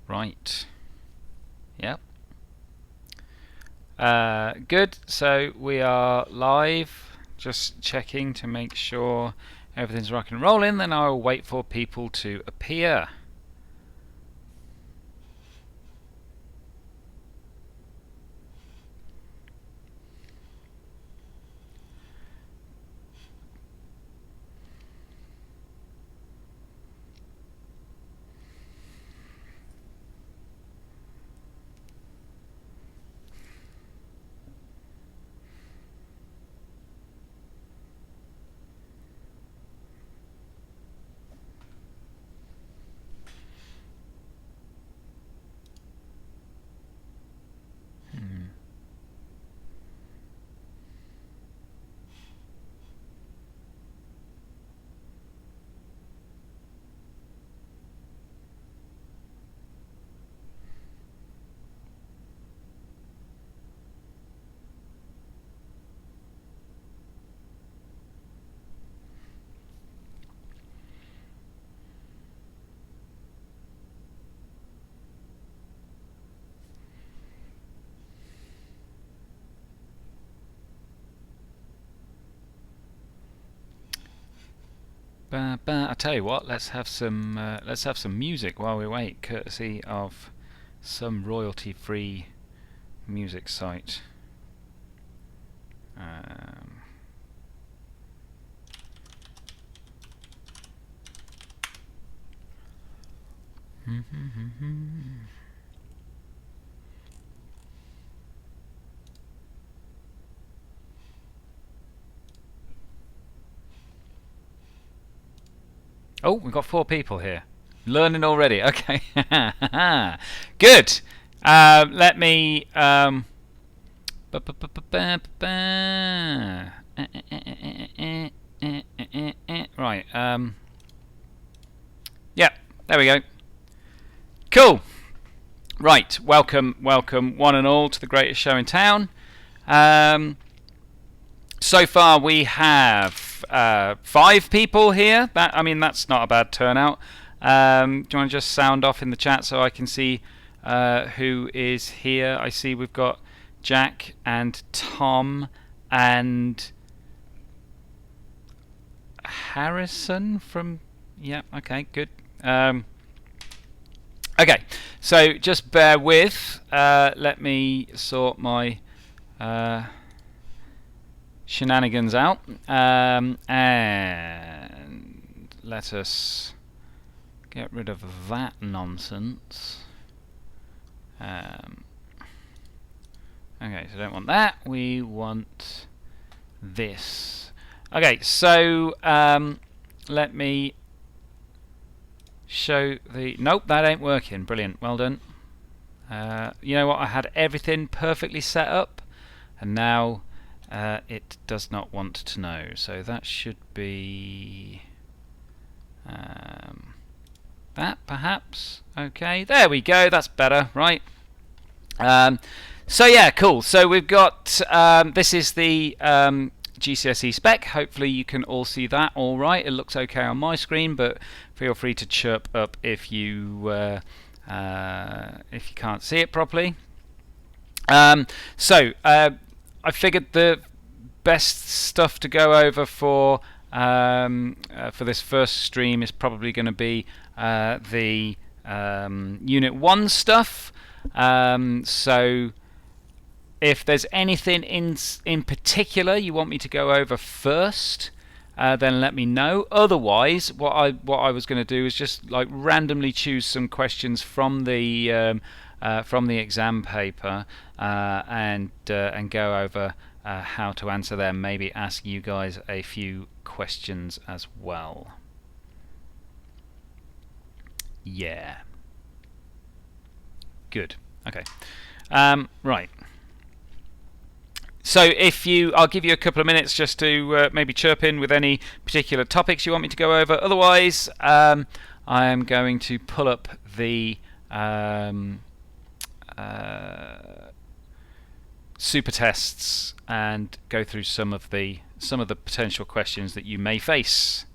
Right. Yep. Good. So we are live. Just checking to make sure everything's rock and rolling. Then I'll wait for people to appear. I tell you what, let's have some music while we wait, courtesy of some royalty-free music site. Oh, we've got 4 people here. Learning already. Okay. Good. Let me. Right. Yeah. There we go. Cool. Right. Welcome, one and all, to the greatest show in town. So far, we have 5 people here. That's not a bad turnout. Do you want to just sound off in the chat so I can see who is here? I see we've got Jack and Tom and Harrison from... Yeah, okay, good. Okay, so just bear with. Let me sort my... shenanigans out, and let us get rid of that nonsense. Okay, so don't want that, we want this. Okay, so let me show the... Nope, that ain't working. Brilliant, well done. You know what, I had everything perfectly set up, and now it does not want to know, so that should be that perhaps. Okay, there we go, that's better, right? So yeah, cool. So we've got this is the GCSE spec. Hopefully you can all see that all right. It looks okay on my screen, but feel free to chirp up if you can't see it properly. I figured the best stuff to go over for this first stream is probably going to be the Unit 1 stuff. So if there's anything in particular you want me to go over first, then let me know. Otherwise, what I was going to do is just like randomly choose some questions from the exam paper and go over how to answer them. Maybe ask you guys a few questions as well. Yeah. Good. Okay. Right. So I'll give you a couple of minutes just to maybe chirp in with any particular topics you want me to go over. Otherwise, I am going to pull up the super tests and go through some of the potential questions that you may face.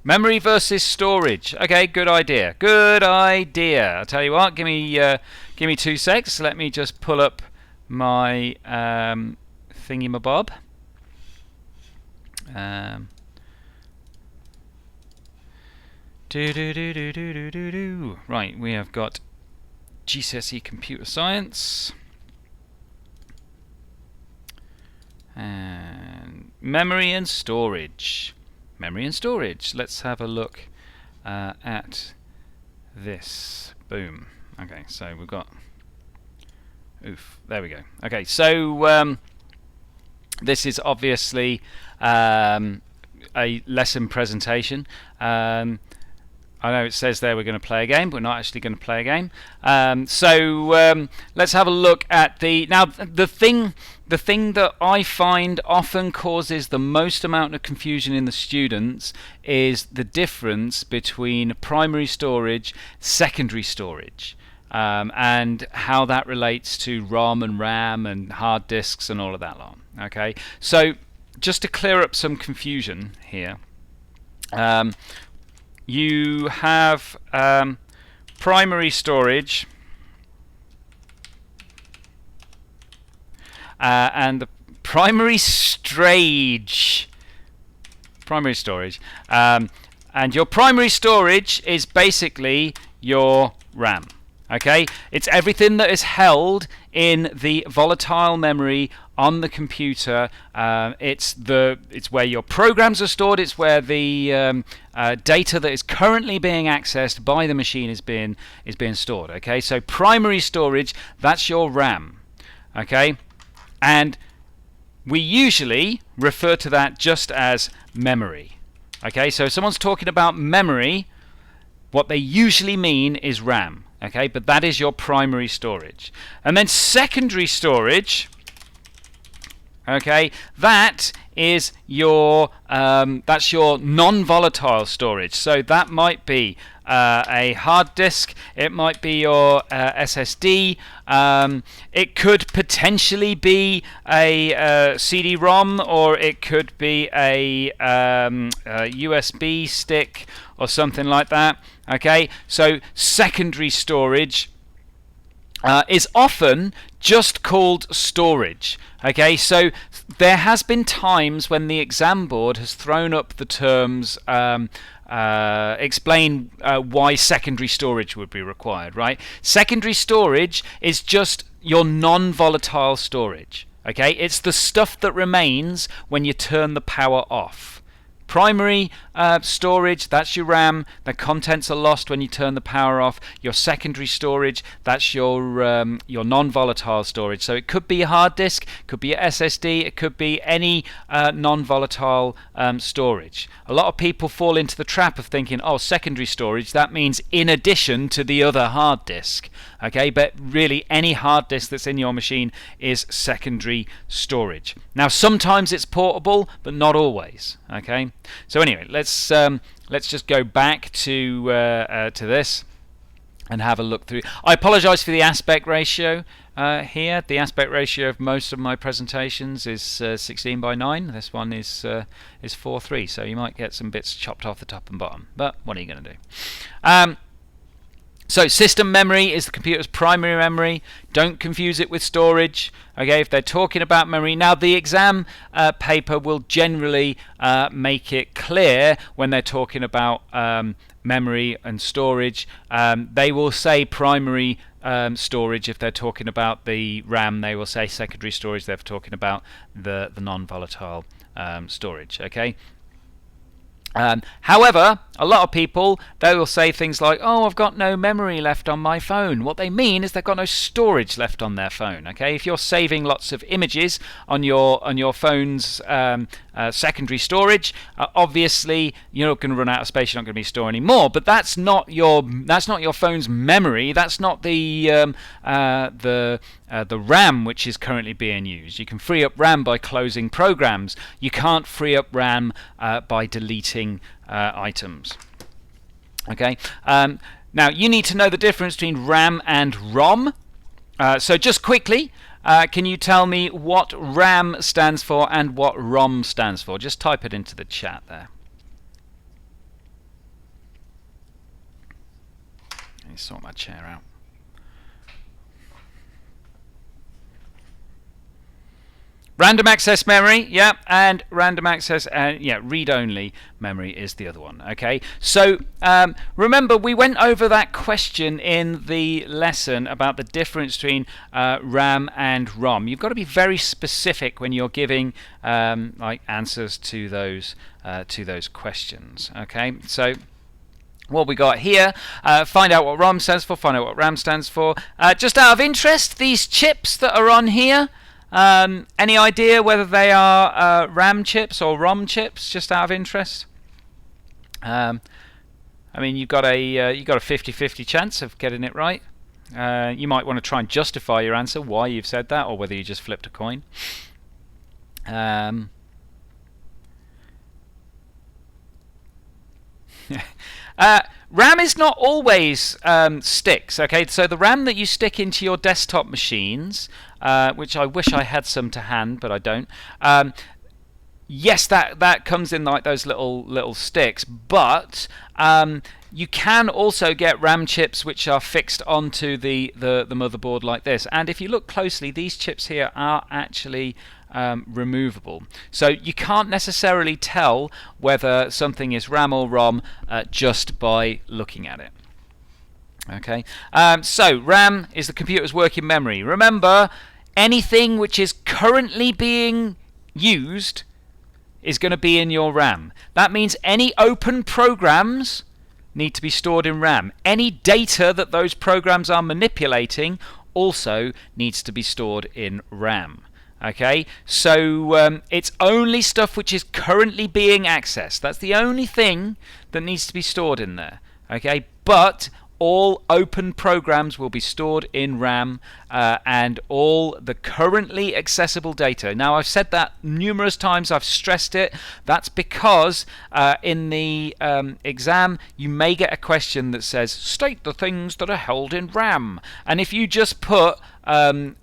Memory versus storage. Okay, good idea. Good idea. I'll tell you what. Give me 2 secs. Let me just pull up my thingy-mabob. Right, we have got GCSE Computer Science and memory and storage. Memory and storage. Let's have a look at this. Boom. Okay, so we've got. Oof. There we go. Okay, so this is obviously a lesson presentation. I know it says there we're going to play a game, but we're not actually going to play a game. So let's have a look at the thing that I find often causes the most amount of confusion in the students is the difference between primary storage, secondary storage, and how that relates to ROM and RAM and hard disks and all of that lot. Okay, so just to clear up some confusion here. You have primary storage and the primary storage. And your primary storage is basically your RAM. Okay, it's everything that is held in the volatile memory on the computer. It's where your programs are stored. It's where the data that is currently being accessed by the machine is being stored. Okay, so primary storage, that's your RAM. Okay, and we usually refer to that just as memory. Okay, so if someone's talking about memory, what they usually mean is RAM. Okay, but that is your primary storage. And then secondary storage, okay, that is your that's your non-volatile storage. So that might be a hard disk, it might be your SSD, it could potentially be a CD-ROM, or it could be a USB stick or something like that. Okay, so secondary storage is often just called storage. Okay, so there has been times when the exam board has thrown up the terms explain why secondary storage would be required, right? Secondary storage is just your non-volatile storage. Okay, it's the stuff that remains when you turn the power off. Primary storage, that's your RAM. The contents are lost when you turn the power off. Your secondary storage, that's your non-volatile storage. So it could be a hard disk, could be a SSD, it could be any non-volatile storage. A lot of people fall into the trap of thinking, oh, secondary storage, that means in addition to the other hard disk. Okay, but really any hard disk that's in your machine is secondary storage. Now sometimes it's portable, but not always. Okay, so anyway, let's just go back to this and have a look through. I apologise for the aspect ratio here. The aspect ratio of most of my presentations is 16:9. This one is 4:3, so you might get some bits chopped off the top and bottom. But what are you going to do? So system memory is the computer's primary memory. Don't confuse it with storage. Okay, if they're talking about memory. Now the exam paper will generally make it clear when they're talking about memory and storage. They will say primary storage if they're talking about the RAM. They will say secondary storage if they're talking about the non-volatile storage. Okay. However, a lot of people, they will say things like, oh, I've got no memory left on my phone. What they mean is they've got no storage left on their phone. Okay, if you're saving lots of images on your phone's secondary storage, obviously you're not going to run out of space. You're not going to be storing any more. But that's not your phone's memory. That's not the RAM which is currently being used. You can free up RAM by closing programs. You can't free up RAM by deleting items. Okay. Now you need to know the difference between RAM and ROM. So just quickly, can you tell me what RAM stands for and what ROM stands for? Just type it into the chat there. me sort my chair out. Random access memory, yeah, and random access, read-only memory is the other one. Okay, so remember we went over that question in the lesson about the difference between RAM and ROM. You've got to be very specific when you're giving like answers to those questions. Okay, so what we got here, find out what ROM stands for, find out what RAM stands for. Just out of interest, these chips that are on here, any idea whether they are RAM chips or ROM chips? Just out of interest. I mean, you've got a 50-50 chance of getting it right. You might want to try and justify your answer, why you've said that, or whether you just flipped a coin. RAM is not always sticks. Okay, so the RAM that you stick into your desktop machines, which I wish I had some to hand, but I don't. Yes, that comes in like those little sticks, but you can also get RAM chips which are fixed onto the motherboard like this. And if you look closely, these chips here are actually removable. So you can't necessarily tell whether something is RAM or ROM just by looking at it. Okay, so RAM is the computer's working memory. Remember, anything which is currently being used is going to be in your RAM. That means any open programs need to be stored in RAM. Any data that those programs are manipulating also needs to be stored in RAM. Okay, so it's only stuff which is currently being accessed. That's the only thing that needs to be stored in there. Okay, but all open programs will be stored in RAM, and all the currently accessible data. Now, I've said that numerous times, I've stressed it. That's because in the exam you may get a question that says, state the things that are held in RAM. And if you just put things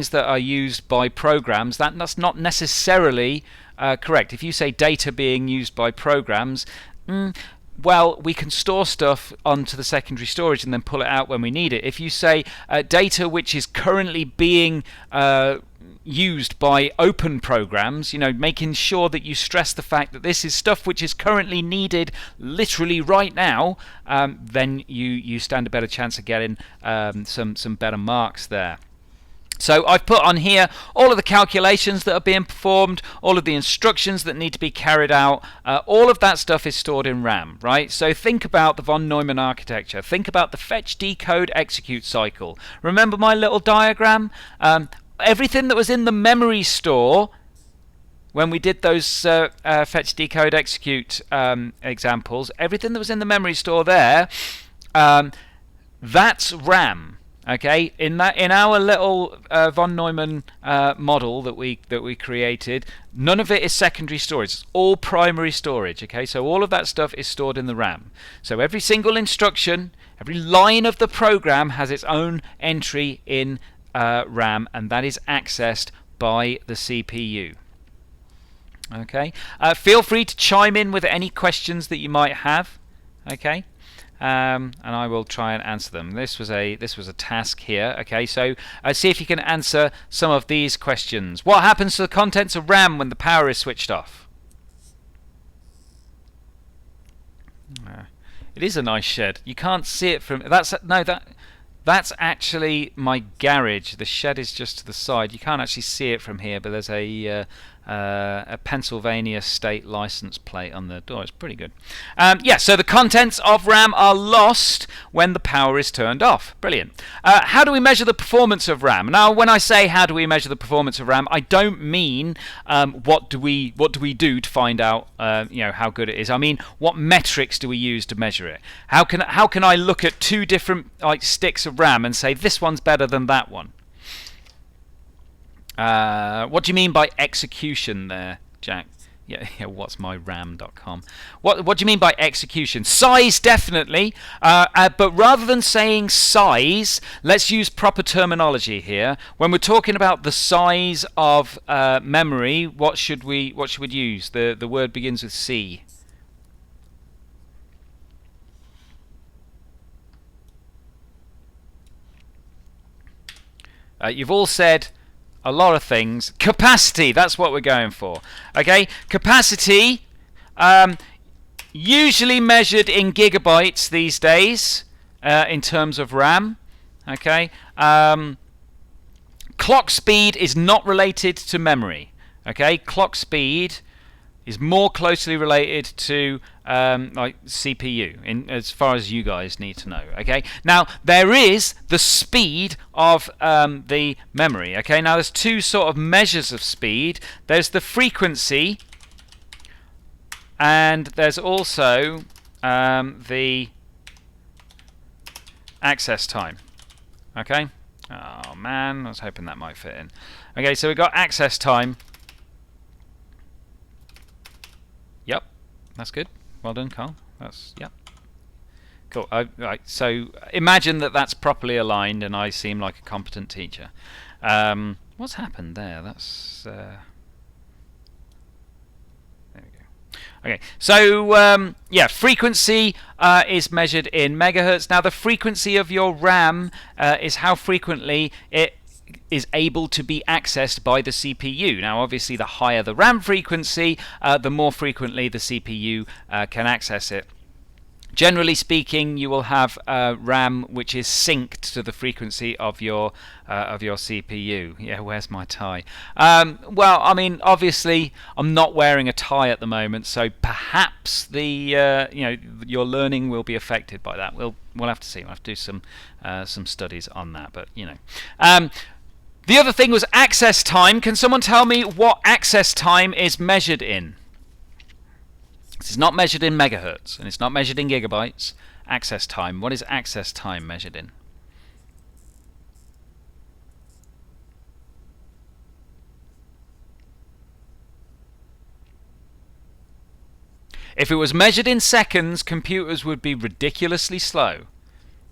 that are used by programs, that's not necessarily correct. If you say data being used by programs, well, we can store stuff onto the secondary storage and then pull it out when we need it. If you say data which is currently being used by open programs, making sure that you stress the fact that this is stuff which is currently needed literally right now, then you stand a better chance of getting some better marks there. So I've put on here all of the calculations that are being performed, all of the instructions that need to be carried out. All of that stuff is stored in RAM, right? So think about the von Neumann architecture. Think about the fetch, decode, execute cycle. Remember my little diagram? Everything that was in the memory store when we did those fetch, decode, execute examples, everything that was in the memory store there, that's RAM. Okay, in our little von Neumann model that we created, none of it is secondary storage. It's all primary storage. Okay, so all of that stuff is stored in the RAM. So every single instruction, every line of the program has its own entry in RAM, and that is accessed by the CPU. Okay, feel free to chime in with any questions that you might have. Okay. And I will try and answer them. This was a task here. Okay, so see if you can answer some of these questions. What happens to the contents of RAM when the power is switched off? It is a nice shed. You can't see it from that's actually my garage. The shed is just to the side. You can't actually see it from here, but there's a Pennsylvania state license plate on the door. It's pretty good. So the contents of RAM are lost when the power is turned off. Brilliant. How do we measure the performance of RAM? Now, when I say how do we measure the performance of RAM, I don't mean what do we do to find out how good it is. I mean, what metrics do we use to measure it? How can I look at two different sticks of RAM and say this one's better than that one? What do you mean by execution there, Jack? Yeah, what's my ram.com? What do you mean by execution? Size, definitely. But rather than saying size, let's use proper terminology here. When we're talking about the size of memory, what should we use? The word begins with C. You've all said a lot of things. Capacity, that's what we're going for. Okay, capacity, usually measured in gigabytes these days in terms of RAM. Okay, clock speed is not related to memory. Okay, clock speed is more closely related to like CPU, as far as you guys need to know. Okay, now there is the speed of the memory. Okay, now there's two sort of measures of speed. There's the frequency, and there's also the access time. Okay, oh man, I was hoping that might fit in. Okay, so we've got access time. Yep, that's good. Well done, Carl. That's yep. Cool. Right. So imagine that that's properly aligned, and I seem like a competent teacher. What's happened there? That's there we go. Okay. So yeah, frequency is measured in megahertz. Now the frequency of your RAM is how frequently it is able to be accessed by the CPU. Now obviously the higher the RAM frequency, the more frequently the CPU can access it. Generally speaking, you will have RAM which is synced to the frequency of your CPU. Yeah, where's my tie? Well, I mean, obviously, I'm not wearing a tie at the moment, so perhaps the your learning will be affected by that. We'll have to see. We'll have to do some studies on that, but you know. The other thing was access time. Can someone tell me what access time is measured in? It's not measured in megahertz, and it's not measured in gigabytes. Access time. What is access time measured in? If it was measured in seconds, computers would be ridiculously slow.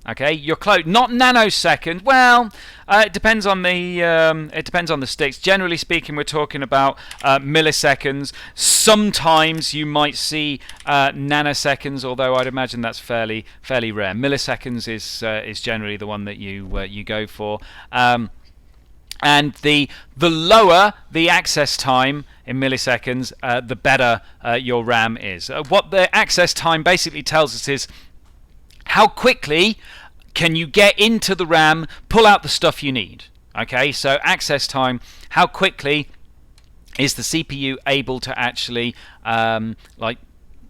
Okay, you're close. Not nanoseconds. Well, it depends on the sticks. Generally speaking, we're talking about milliseconds. Sometimes you might see nanoseconds, although I'd imagine that's fairly rare. Milliseconds is generally the one that you go for. And the lower the access time in milliseconds, the better your RAM is. What the access time basically tells us is how quickly can you get into the RAM, pull out the stuff you need. Okay, so access time, how quickly is the CPU able to actually like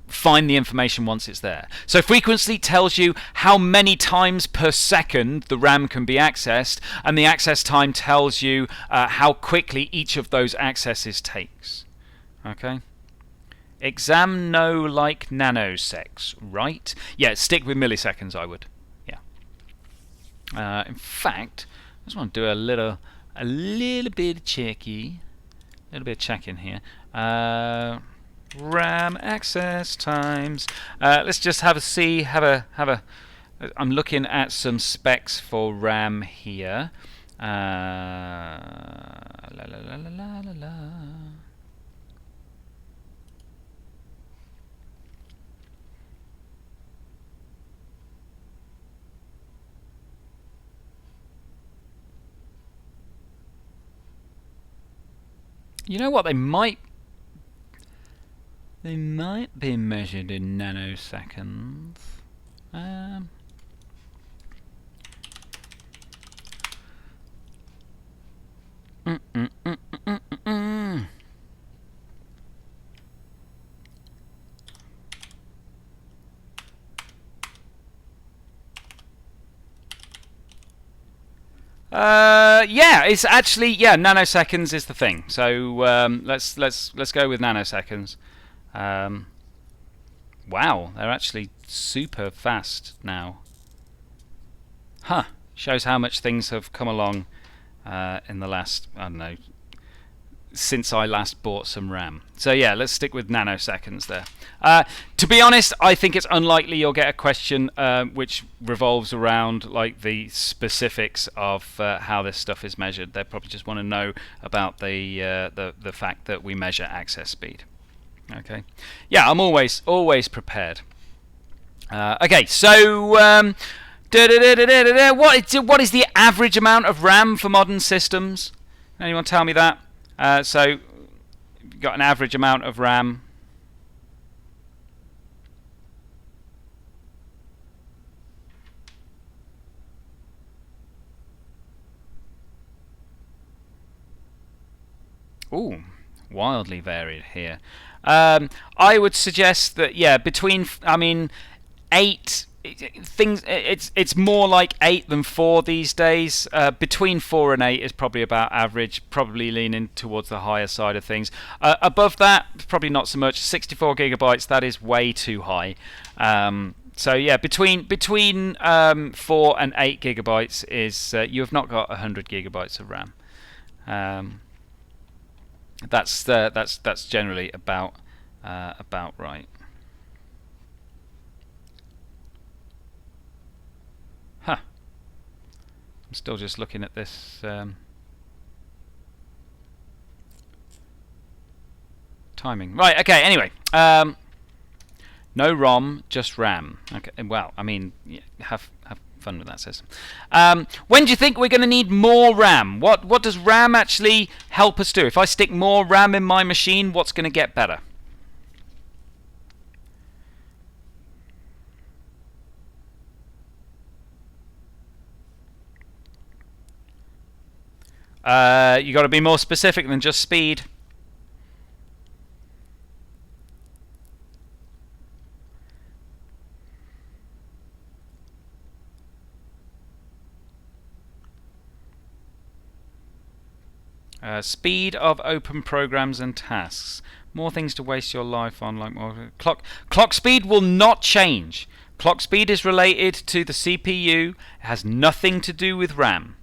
find the information once it's there. So frequency tells you how many times per second the RAM can be accessed, and the access time tells you how quickly each of those accesses takes. Okay. Exam no like nanosecs, right? Yeah, stick with milliseconds, I would. Yeah. In fact, I just want to do a little bit of checking here. RAM access times. Let's just have a see. I'm looking at some specs for RAM here. La la la la la la la. You know what? They might be measured in nanoseconds. Yeah, it's actually nanoseconds is the thing. So let's go with nanoseconds. Wow, they're actually super fast now. Huh. Shows how much things have come along in the last, I don't know, since I last bought some RAM. So yeah, let's stick with nanoseconds there. To be honest, I think it's unlikely you'll get a question which revolves around like the specifics of how this stuff is measured. They probably just want to know about the fact that we measure access speed. Okay. Yeah, I'm always prepared. Okay, so What is the average amount of RAM for modern systems? Anyone tell me that? So you've got an average amount of RAM. Ooh, wildly varied here. I would suggest that, yeah, between, I mean, 8 things. It's more like 8 than 4 these days. Between 4 and 8 is probably about average. Probably leaning towards the higher side of things. Above that, probably not so much. 64 gigabytes, that is way too high. So yeah, between 4 and 8 gigabytes is you have not got 100 gigabytes of RAM. That's generally about right. Huh. I'm still just looking at this. Timing. Right. Okay. Anyway. No ROM, just RAM. Okay. Well, I mean, yeah, have fun with that system. When do you think we're going to need more RAM? What does RAM actually help us do? If I stick more RAM in my machine, what's going to get better? You got to be more specific than just speed. Speed of open programs and tasks. More things to waste your life on, like more clock speed will not change. Clock speed is related to the CPU. It has nothing to do with RAM.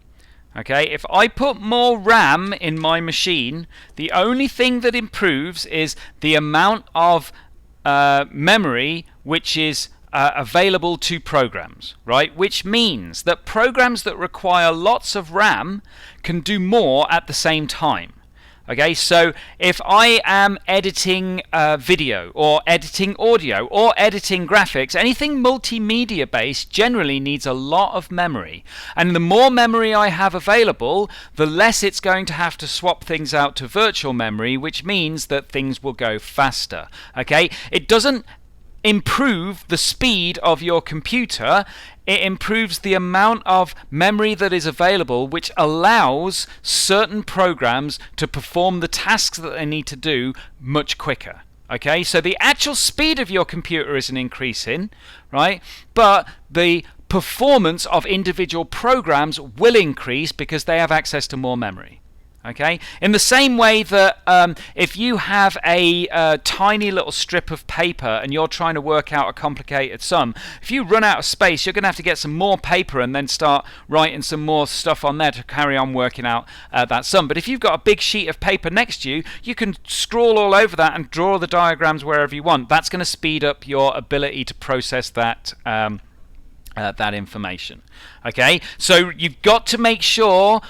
Okay, if I put more RAM in my machine, the only thing that improves is the amount of memory which is available to programs, right? Which means that programs that require lots of RAM can do more at the same time. Okay, so if I am editing video or editing audio or editing graphics, anything multimedia based generally needs a lot of memory. And the more memory I have available, the less it's going to have to swap things out to virtual memory, which means that things will go faster. Okay, it doesn't improve the speed of your computer. It improves the amount of memory that is available, which allows certain programs to perform the tasks that they need to do much quicker. Okay, so the actual speed of your computer isn't increasing, right? But the performance of individual programs will increase because they have access to more memory. Okay, in the same way that if you have a tiny little strip of paper and you're trying to work out a complicated sum, if you run out of space, you're going to have to get some more paper and then start writing some more stuff on there to carry on working out that sum. But if you've got a big sheet of paper next to you, you can scroll all over that and draw the diagrams wherever you want. That's going to speed up your ability to process that that information. Okay, so you've got to make sure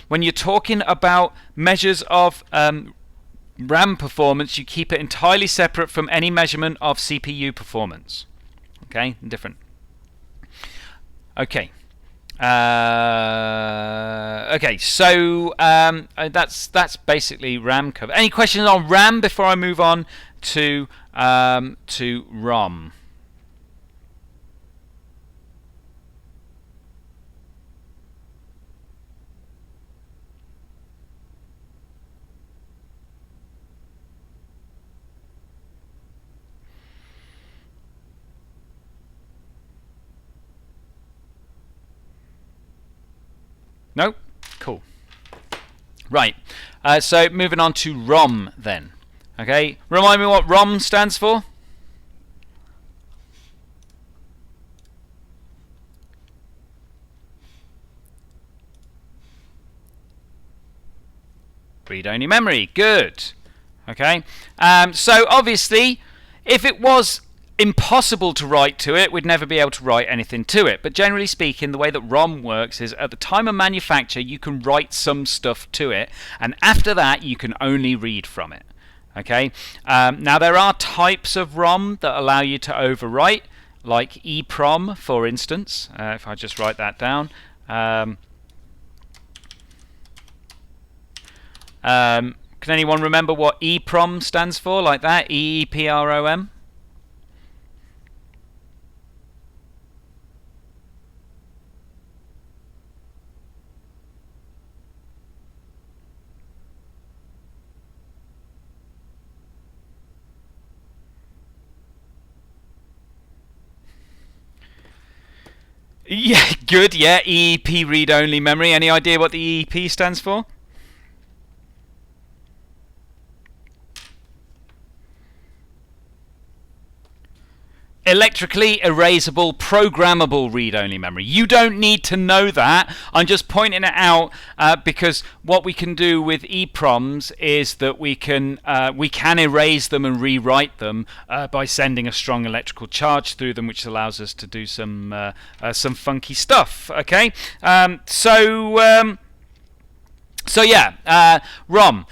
when you're talking about measures of RAM performance, you keep it entirely separate from any measurement of CPU performance. Okay, different. Okay. Okay, so that's basically RAM cover. Any questions on RAM before I move on to ROM? No? Cool. Right. So moving on to ROM then. Okay. Remind me what ROM stands for? Read-only memory. Good. Okay. So obviously, if it was impossible to write to it, we'd never be able to write anything to it. But generally speaking, the way that ROM works is at the time of manufacture, you can write some stuff to it, and after that, you can only read from it. Okay. Now there are types of ROM that allow you to overwrite. like EEPROM, for instance. If I just write that down. Can anyone remember what EEPROM stands for, like that? EEPROM? Yeah, good. Yeah, EEP read-only memory. Any idea what the EEP stands for? Electrically erasable programmable read-only memory. You don't need to know that. I'm just pointing it out because what we can do with EEPROMs is that we can erase them and rewrite them by sending a strong electrical charge through them, which allows us to do some funky stuff. Okay, so yeah, ROM.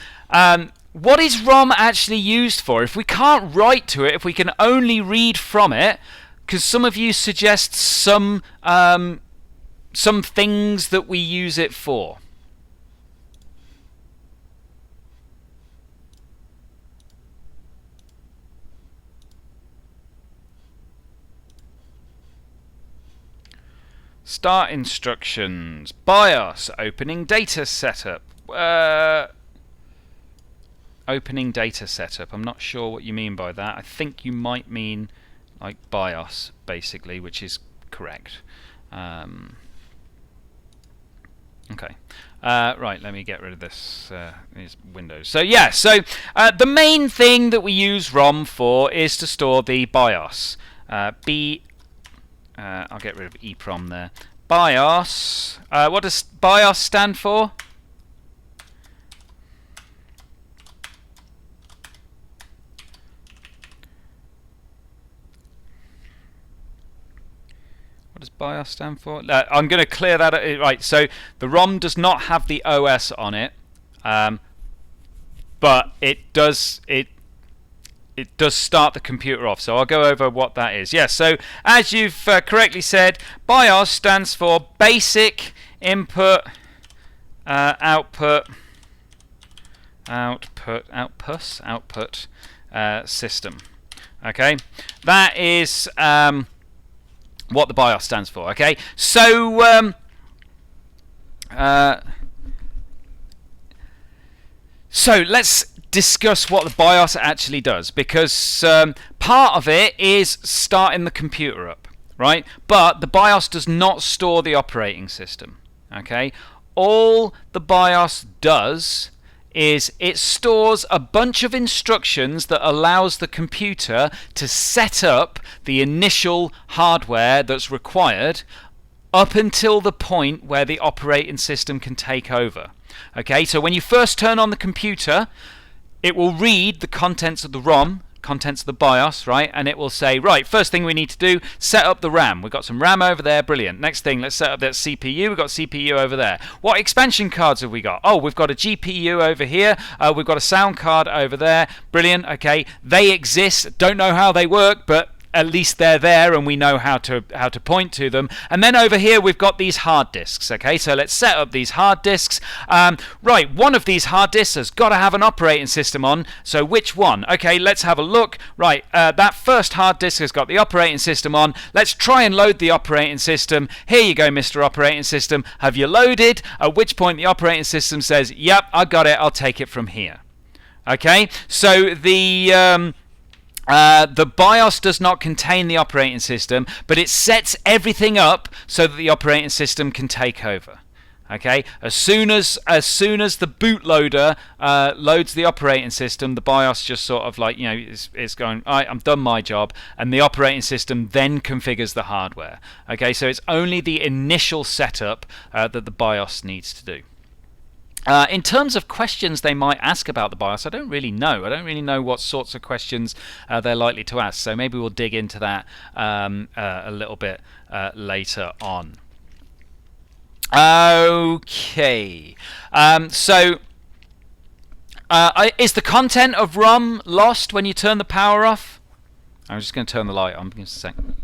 What is ROM actually used for? If we can't write to it, if we can only read from it, because some of you suggest some things that we use it for. Start instructions, BIOS, opening data setup. Opening data setup. I'm not sure what you mean by that. I think you might mean like BIOS, basically, which is correct. Okay. Right, let me get rid of these windows. So yeah, the main thing that we use ROM for is to store the BIOS. I'll get rid of EEPROM there. BIOS. What does BIOS stand for? What does BIOS stand for? I'm going to clear that. Right, so the ROM does not have the OS on it, but it does start the computer off. So I'll go over what that is. Yes, so as you've correctly said, BIOS stands for Basic Input Output System. Okay, that is what the BIOS stands for. Okay, so let's discuss what the BIOS actually does, because part of it is starting the computer up, right? But the BIOS does not store the operating system. Okay, all the BIOS does is it stores a bunch of instructions that allows the computer to set up the initial hardware that's required up until the point where the operating system can take over. Okay, so when you first turn on the computer, it will read the contents of the ROM, contents of the BIOS, right? And it will say, right, first thing we need to do, set up the RAM. We've got some RAM over there, brilliant. Next thing, let's set up that CPU. We've got CPU over there. What expansion cards have we got? Oh, we've got a GPU over here. We've got a sound card over there. Brilliant, okay. They exist. Don't know how they work, but at least they're there and we know how to point to them. And then over here we've got these hard disks. Okay, so let's set up these hard disks. Right, one of these hard disks has got to have an operating system on. So which one? Okay, let's have a look. Right, that first hard disk has got the operating system on. Let's try and load the operating system. Here you go, Mr. Operating System. Have you loaded? At which point the operating system says, yep, I got it. I'll take it from here. Okay, so the BIOS does not contain the operating system, but it sets everything up so that the operating system can take over. Okay, as soon as the bootloader loads the operating system, the BIOS just sort of like, it's going, all right, I'm done my job, and the operating system then configures the hardware. Okay, so it's only the initial setup that the BIOS needs to do. In terms of questions they might ask about the BIOS, I don't really know. I don't really know what sorts of questions they're likely to ask, so maybe we'll dig into that a little bit later on. Okay, so is the content of ROM lost when you turn the power off? I'm just going to turn the light on. Give me a second.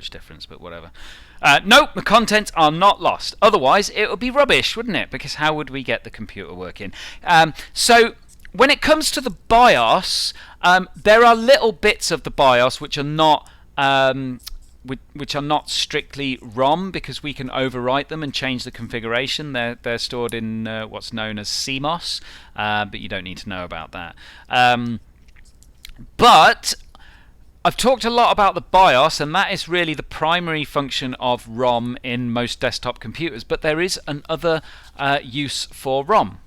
much difference, but whatever. Nope, the contents are not lost. Otherwise, it would be rubbish, wouldn't it? Because how would we get the computer working? So when it comes to the BIOS, there are little bits of the BIOS which are not strictly ROM, because we can overwrite them and change the configuration. They're stored in what's known as CMOS, but you don't need to know about that. But I've talked a lot about the BIOS, and that is really the primary function of ROM in most desktop computers, but there is another use for ROM.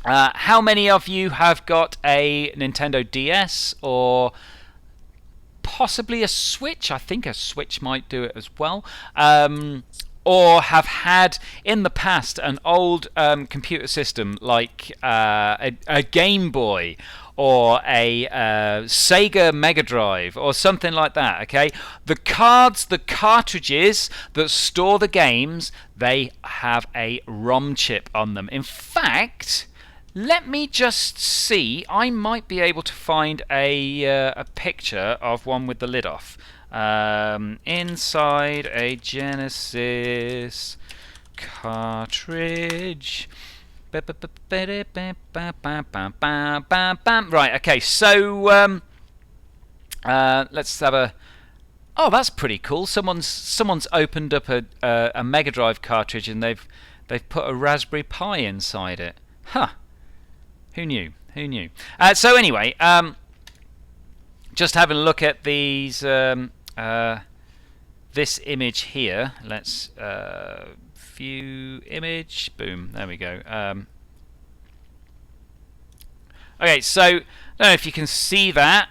How many of you have got a Nintendo DS or possibly a Switch? I think a Switch might do it as well. Or have had in the past an old computer system like a Game Boy or a Sega Mega Drive or something like that. Okay, the cartridges that store the games, they have a ROM chip on them. In fact, let me just see. I might be able to find a picture of one with the lid off. Inside a Genesis cartridge. Right, okay, so let's have a... Oh, that's pretty cool. Someone's opened up a Mega Drive cartridge and they've put a Raspberry Pi inside it. Huh. Who knew? Who knew? So anyway, just having a look at these this image here. Let's view image. Boom. There we go. Okay, so I don't know if you can see that.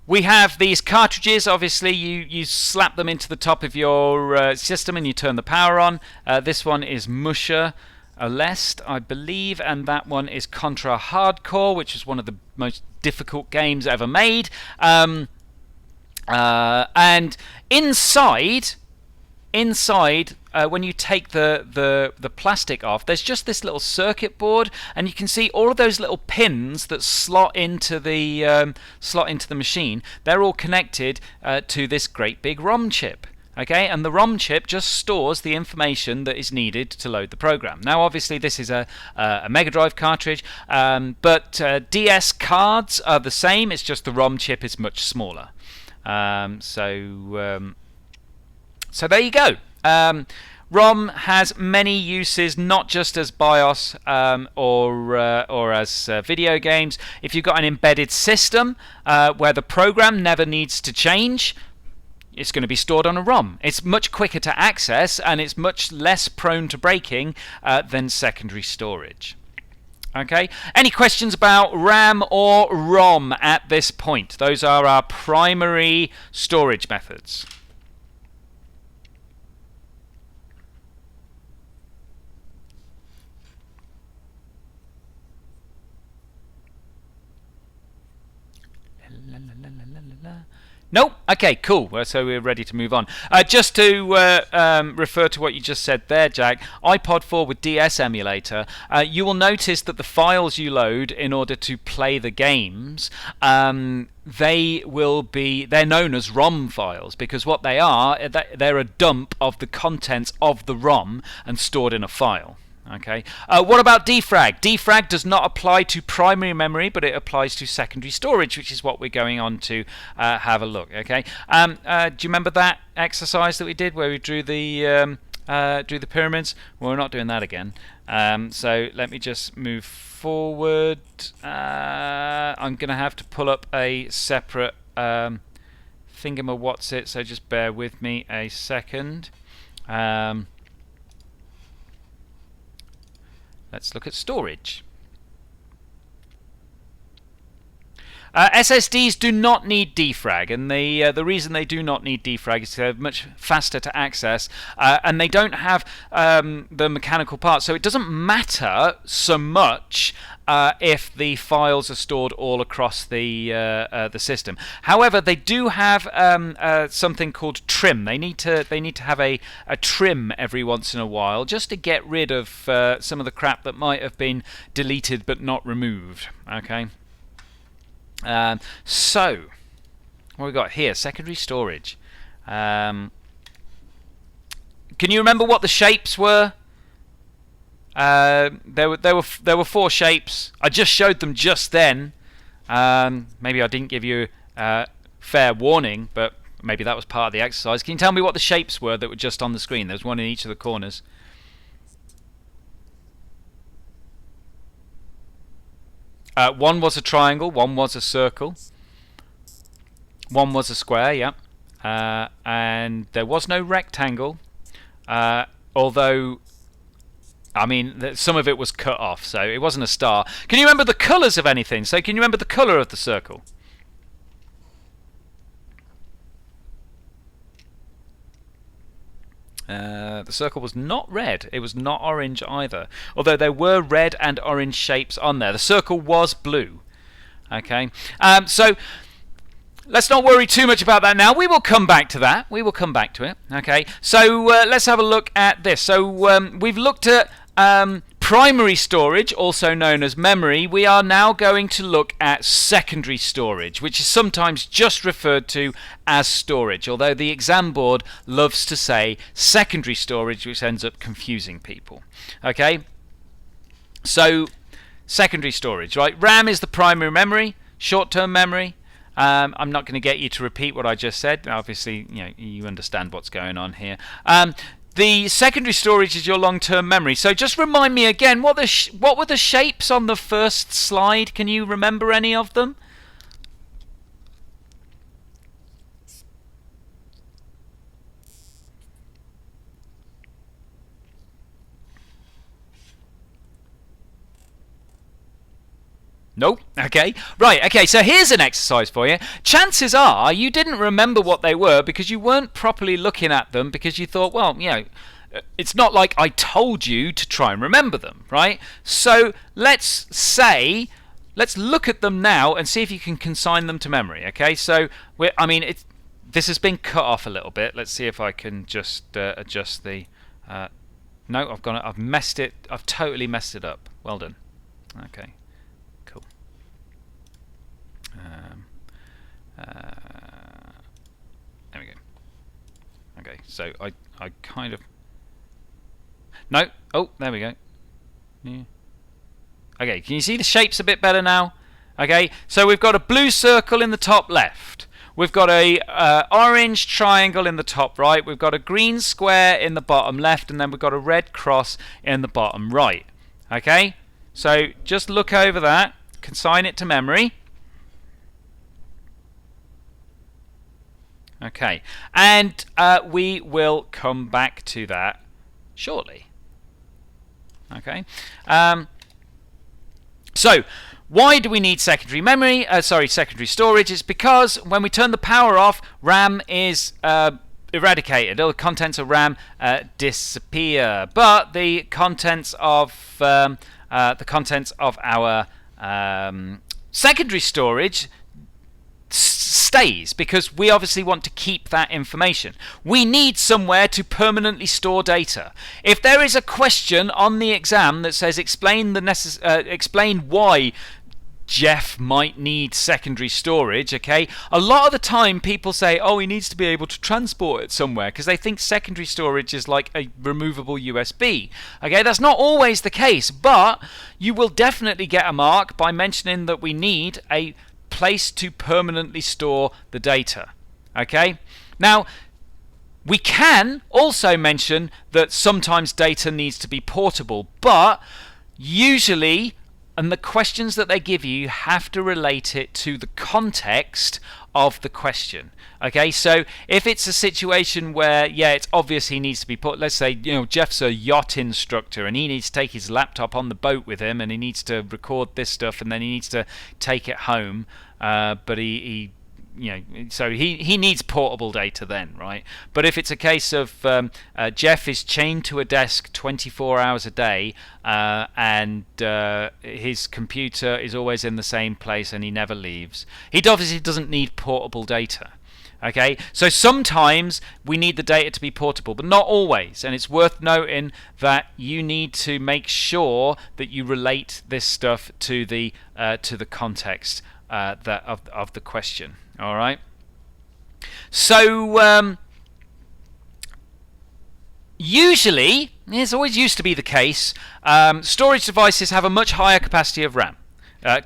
We have these cartridges. Obviously, you slap them into the top of your system and you turn the power on. This one is Musha Aleste, I believe, and that one is Contra Hardcore, which is one of the most difficult games ever made. And inside, when you take the plastic off, there's just this little circuit board, and you can see all of those little pins that slot into the machine. They're all connected to this great big ROM chip. Okay, and the ROM chip just stores the information that is needed to load the program. Now, obviously, this is a Mega Drive cartridge, but DS cards are the same. It's just the ROM chip is much smaller. So there you go. ROM has many uses, not just as BIOS or as video games. If you've got an embedded system where the program never needs to change, it's going to be stored on a ROM. It's much quicker to access and it's much less prone to breaking than secondary storage. Okay. Any questions about RAM or ROM at this point? Those are our primary storage methods. Nope. Okay, cool. So we're ready to move on. Just to refer to what you just said there, Jack, iPod 4 with DS emulator, you will notice that the files you load in order to play the games, they're known as ROM files, because what they are, they're a dump of the contents of the ROM and stored in a file. Okay. What about defrag? Defrag does not apply to primary memory, but it applies to secondary storage, which is what we're going on to have a look. Okay. Do you remember that exercise that we did where we drew the pyramids? Well, we're not doing that again. So let me just move forward. I'm going to have to pull up a separate thingamawhatsit, so just bear with me a second. Let's look at storage. SSDs do not need defrag, and the reason they do not need defrag is they're much faster to access, and they don't have the mechanical parts, so it doesn't matter so much if the files are stored all across the system. However, they do have something called trim. They need to have a trim every once in a while, just to get rid of some of the crap that might have been deleted but not removed. Okay. So What we got here? Secondary storage. Can you remember what the shapes were? There were 4 shapes. I just showed them just then. Maybe I didn't give you fair warning, but maybe that was part of the exercise. Can you tell me what the shapes were that were just on the screen? There was one in each of the corners. One was a triangle, one was a circle, one was a square, yeah. And there was no rectangle, although, I mean, some of it was cut off, so it wasn't a star. Can you remember the colours of anything? So can you remember the colour of the circle? The circle was not red. It was not orange either. Although there were red and orange shapes on there. The circle was blue. Okay. So let's not worry too much about that now. We will come back to that. We will come back to it. Okay. So let's have a look at this. So we've looked at primary storage, also known as memory. We are now going to look at secondary storage, which is sometimes just referred to as storage, although the exam board loves to say secondary storage, which ends up confusing people. Okay, so secondary storage, right? RAM is the primary memory, short-term memory. I'm not going to get you to repeat what I just said. Obviously, you understand what's going on here. The secondary storage is your long-term memory. So just remind me again, what were the shapes on the first slide? Can you remember any of them? Nope. Okay. Right. Okay. So here's an exercise for you. Chances are you didn't remember what they were because you weren't properly looking at them because you thought, well, it's not like I told you to try and remember them, right? So let's look at them now and see if you can consign them to memory. Okay. So this has been cut off a little bit. Let's see if I can just adjust the. No, I've messed it. I've totally messed it up. Well done. Okay. There we go. Okay, so I kind of... No! Oh, there we go. Yeah. Okay, can you see the shapes a bit better now? Okay, so we've got a blue circle in the top left. We've got a orange triangle in the top right. We've got a green square in the bottom left, and then we've got a red cross in the bottom right. Okay, so just look over that, consign it to memory. Okay, and we will come back to that shortly. Okay, so why do we need secondary memory? Secondary storage. It's because when we turn the power off, RAM is eradicated. All the contents of RAM disappear, but the contents of our secondary storage stays, because we obviously want to keep that information. We need somewhere to permanently store data. If there is a question on the exam that says explain why Jeff might need secondary storage, okay, a lot of the time people say, oh, he needs to be able to transport it somewhere, because they think secondary storage is like a removable USB. Okay, that's not always the case, but you will definitely get a mark by mentioning that we need a place to permanently store the data. Okay, now we can also mention that sometimes data needs to be portable, but usually, and the questions that they give you have to relate it to the context of the question. Okay, so if it's a situation where, it's obvious he needs to be put, let's say, Jeff's a yacht instructor and he needs to take his laptop on the boat with him and he needs to record this stuff and then he needs to take it home, but so he needs portable data then, right? But if it's a case of Jeff is chained to a desk 24 hours a day and his computer is always in the same place and he never leaves, he obviously doesn't need portable data. Okay, so sometimes we need the data to be portable, but not always, and it's worth noting that you need to make sure that you relate this stuff to the context of the question. All right. So usually, it's always used to be the case, storage devices have a much higher capacity of RAM.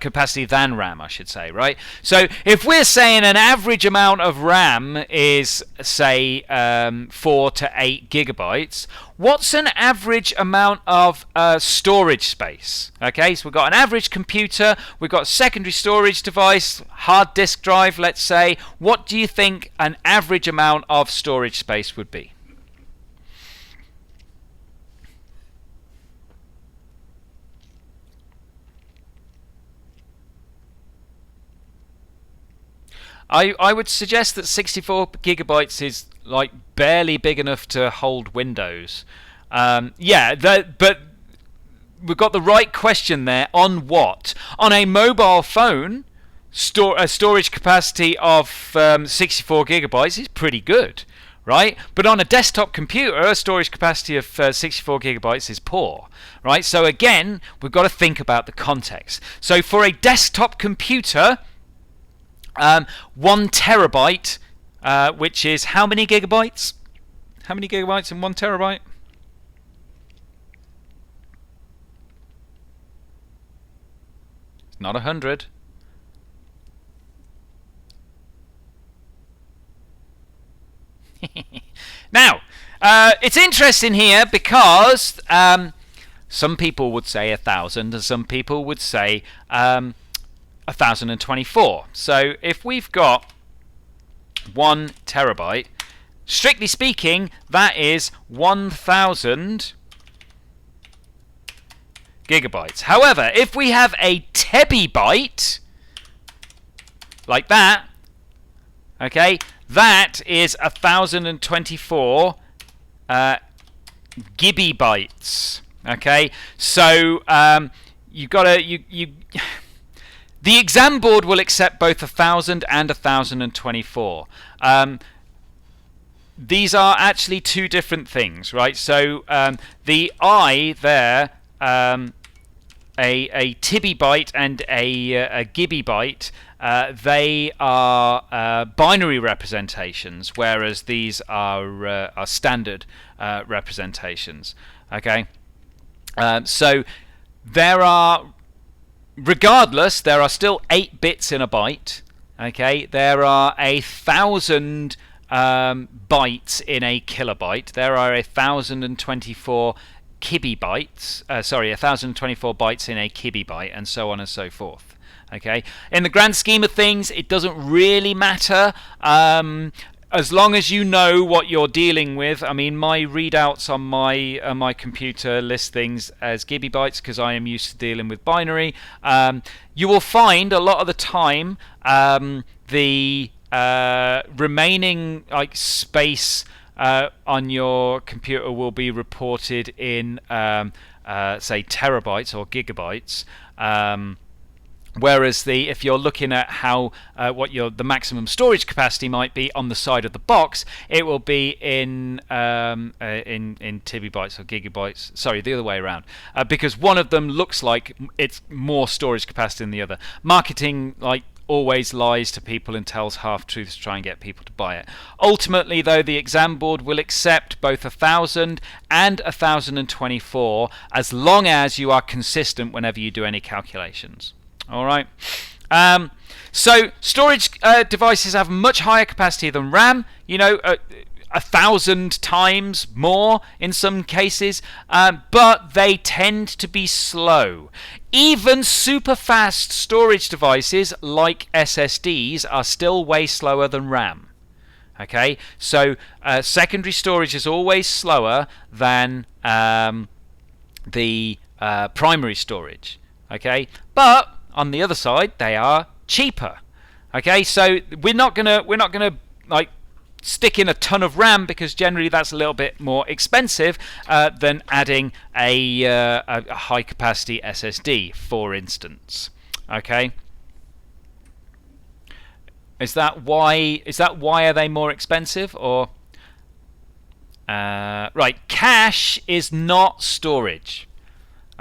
Capacity than RAM, I should say, right? So if we're saying an average amount of RAM is, say, 4 to 8 gigabytes, what's an average amount of storage space? Okay, so we've got an average computer, we've got a secondary storage device, hard disk drive, let's say. What do you think an average amount of storage space would be? I would suggest that 64 gigabytes is like barely big enough to hold Windows. But we've got the right question there. On what? On a mobile phone, a storage capacity of 64 gigabytes is pretty good, right? But on a desktop computer, a storage capacity of 64 gigabytes is poor, right? So again, we've got to think about the context. So for a desktop computer, 1 terabyte, which is how many gigabytes? How many gigabytes in 1 terabyte? It's not 100. Now, it's interesting here because some people would say 1,000 and some people would say 1,024. So if we've got 1 terabyte, strictly speaking, that is 1,000 gigabytes. However, if we have a tebibyte, like that, okay, that is 1,024 gigabytes. Okay, so you've got to the exam board will accept both 1,000 and 1,024. These are actually two different things, right? So the I there, a tibibyte and a gigabyte, they are binary representations, whereas these are standard representations. Okay, so there are. Regardless, there are still 8 bits in a byte. Okay, there are 1,000 bytes in a kilobyte. There are 1,024 kibibytes. 1,024 bytes in a kibibyte, and so on and so forth. Okay, in the grand scheme of things, it doesn't really matter. As long as you know what you're dealing with. I mean, my readouts on my computer list things as gigabytes because I am used to dealing with binary. You will find a lot of the time the remaining space on your computer will be reported in say terabytes or gigabytes. Whereas if you're looking at how what the maximum storage capacity might be on the side of the box, it will be in tibibytes or gigabytes. Sorry, the other way around, because one of them looks like it's more storage capacity than the other. Marketing always lies to people and tells half truths to try and get people to buy it. Ultimately, though, the exam board will accept both 1,000 and 1,024 as long as you are consistent whenever you do any calculations. All right. So storage devices have much higher capacity than RAM. 1,000 times more in some cases, but they tend to be slow. Even super fast storage devices like SSDs are still way slower than RAM. Okay, so secondary storage is always slower than the primary storage. Okay, but on the other side, they are cheaper. Okay, so we're not gonna stick in a ton of RAM because generally that's a little bit more expensive than adding a high capacity SSD, for instance. Okay, is that why are they more expensive? Or right, cache is not storage.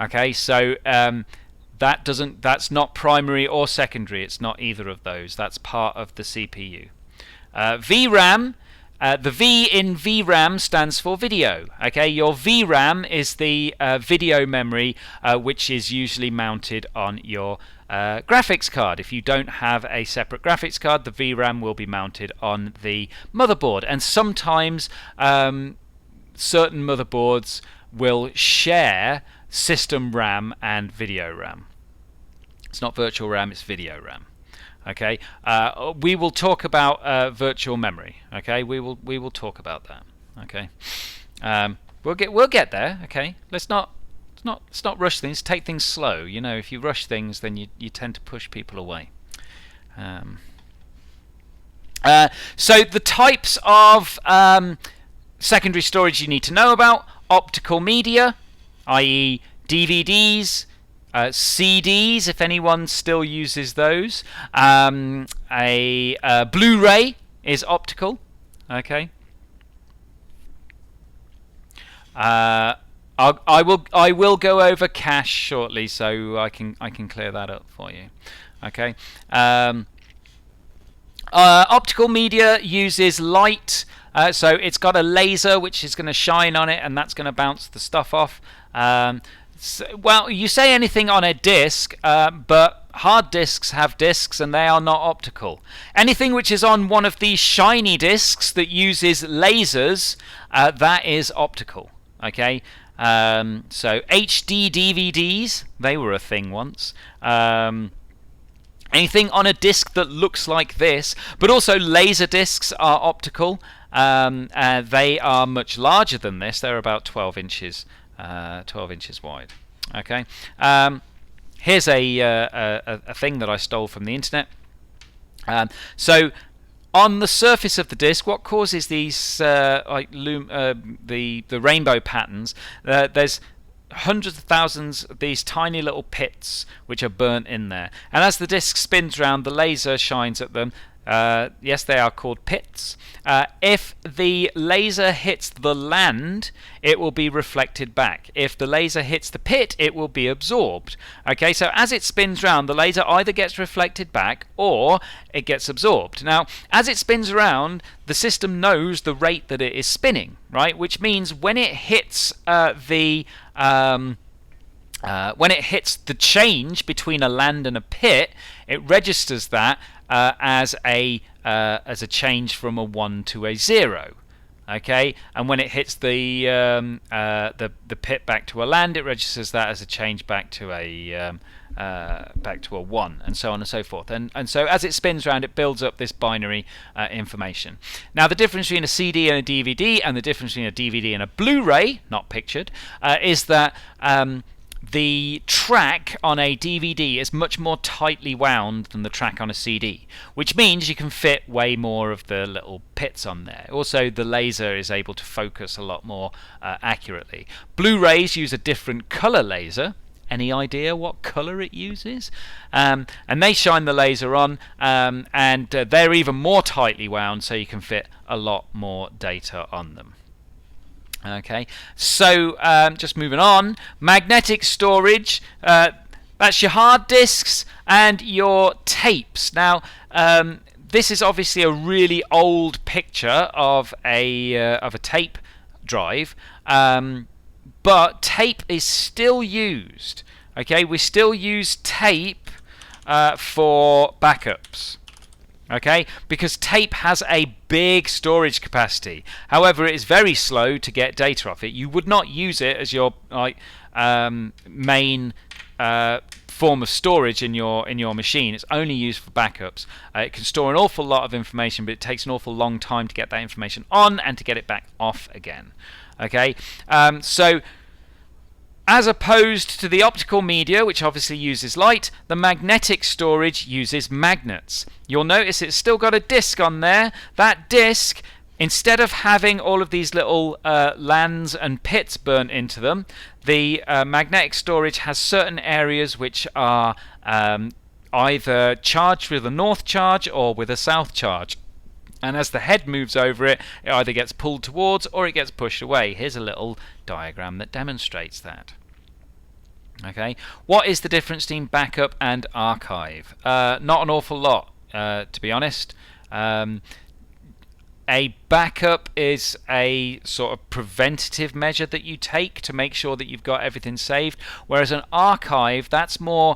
Okay, so that's not primary or secondary. It's not either of those. That's part of the CPU. VRAM. The V in VRAM stands for video. Okay, your VRAM is the video memory which is usually mounted on your graphics card. If you don't have a separate graphics card, the VRAM will be mounted on the motherboard, and sometimes certain motherboards will share system RAM and video RAM. It's not virtual RAM, it's video RAM. Okay, we will talk about virtual memory. Okay, we will talk about that. Okay, we'll get there. Okay, let's not rush things. Take things slow. You know, if you rush things, then you tend to push people away. So the types of secondary storage you need to know about: optical media, i.e. DVDs. CDs, if anyone still uses those. A Blu-ray is optical. Okay. I will go over cache shortly, so I can clear that up for you. Okay. Optical media uses light, so it's got a laser which is going to shine on it, and that's going to bounce the stuff off. Well, you say anything on a disk, but hard disks have disks and they are not optical. Anything which is on one of these shiny disks that uses lasers, that is optical. Okay, so HD DVDs, they were a thing once. Anything on a disc that looks like this, but also laser discs are optical. They are much larger than this. They're about 12 inches. 12 inches wide. Okay. Here's a thing that I stole from the internet. So on the surface of the disc, what causes these the rainbow patterns? There's hundreds of thousands of these tiny little pits which are burnt in there, and as the disc spins round, the laser shines at them. Yes, they are called pits. If the laser hits the land, it will be reflected back. If the laser hits the pit, it will be absorbed. Okay, so as it spins round, the laser either gets reflected back or it gets absorbed. Now, as it spins around, the system knows the rate that it is spinning, right? Which means when it hits the change between a land and a pit, it registers that as a change from a 1 to a 0. Okay, and when it hits the pit back to a land, it registers that as a change back to a 1, and so on and so forth. And so as it spins around, it builds up this binary information. Now, the difference between a CD and a DVD, and the difference between a DVD and a Blu-ray, not pictured, is that the track on a DVD is much more tightly wound than the track on a CD, which means you can fit way more of the little pits on there. Also, the laser is able to focus a lot more accurately. Blu-rays use a different color laser. Any idea what color it uses? And they shine the laser on, and they're even more tightly wound, so you can fit a lot more data on them. Okay, so just moving on, magnetic storage, that's your hard disks and your tapes. Now, this is obviously a really old picture of a tape drive, but tape is still used. Okay, we still use tape for backups. Okay, because tape has a big storage capacity. However, it is very slow to get data off it. You would not use it as your main form of storage in your machine. It's only used for backups. It can store an awful lot of information, but it takes an awful long time to get that information on and to get it back off again. Okay, so as opposed to the optical media, which obviously uses light, the magnetic storage uses magnets. You'll notice it's still got a disc on there. That disc, instead of having all of these little lands and pits burnt into them, the magnetic storage has certain areas which are either charged with a north charge or with a south charge. And as the head moves over it, it either gets pulled towards or it gets pushed away. Here's a little diagram that demonstrates that. Okay, what is the difference between backup and archive? Not an awful lot, to be honest. A backup is a sort of preventative measure that you take to make sure that you've got everything saved, whereas an archive, that's more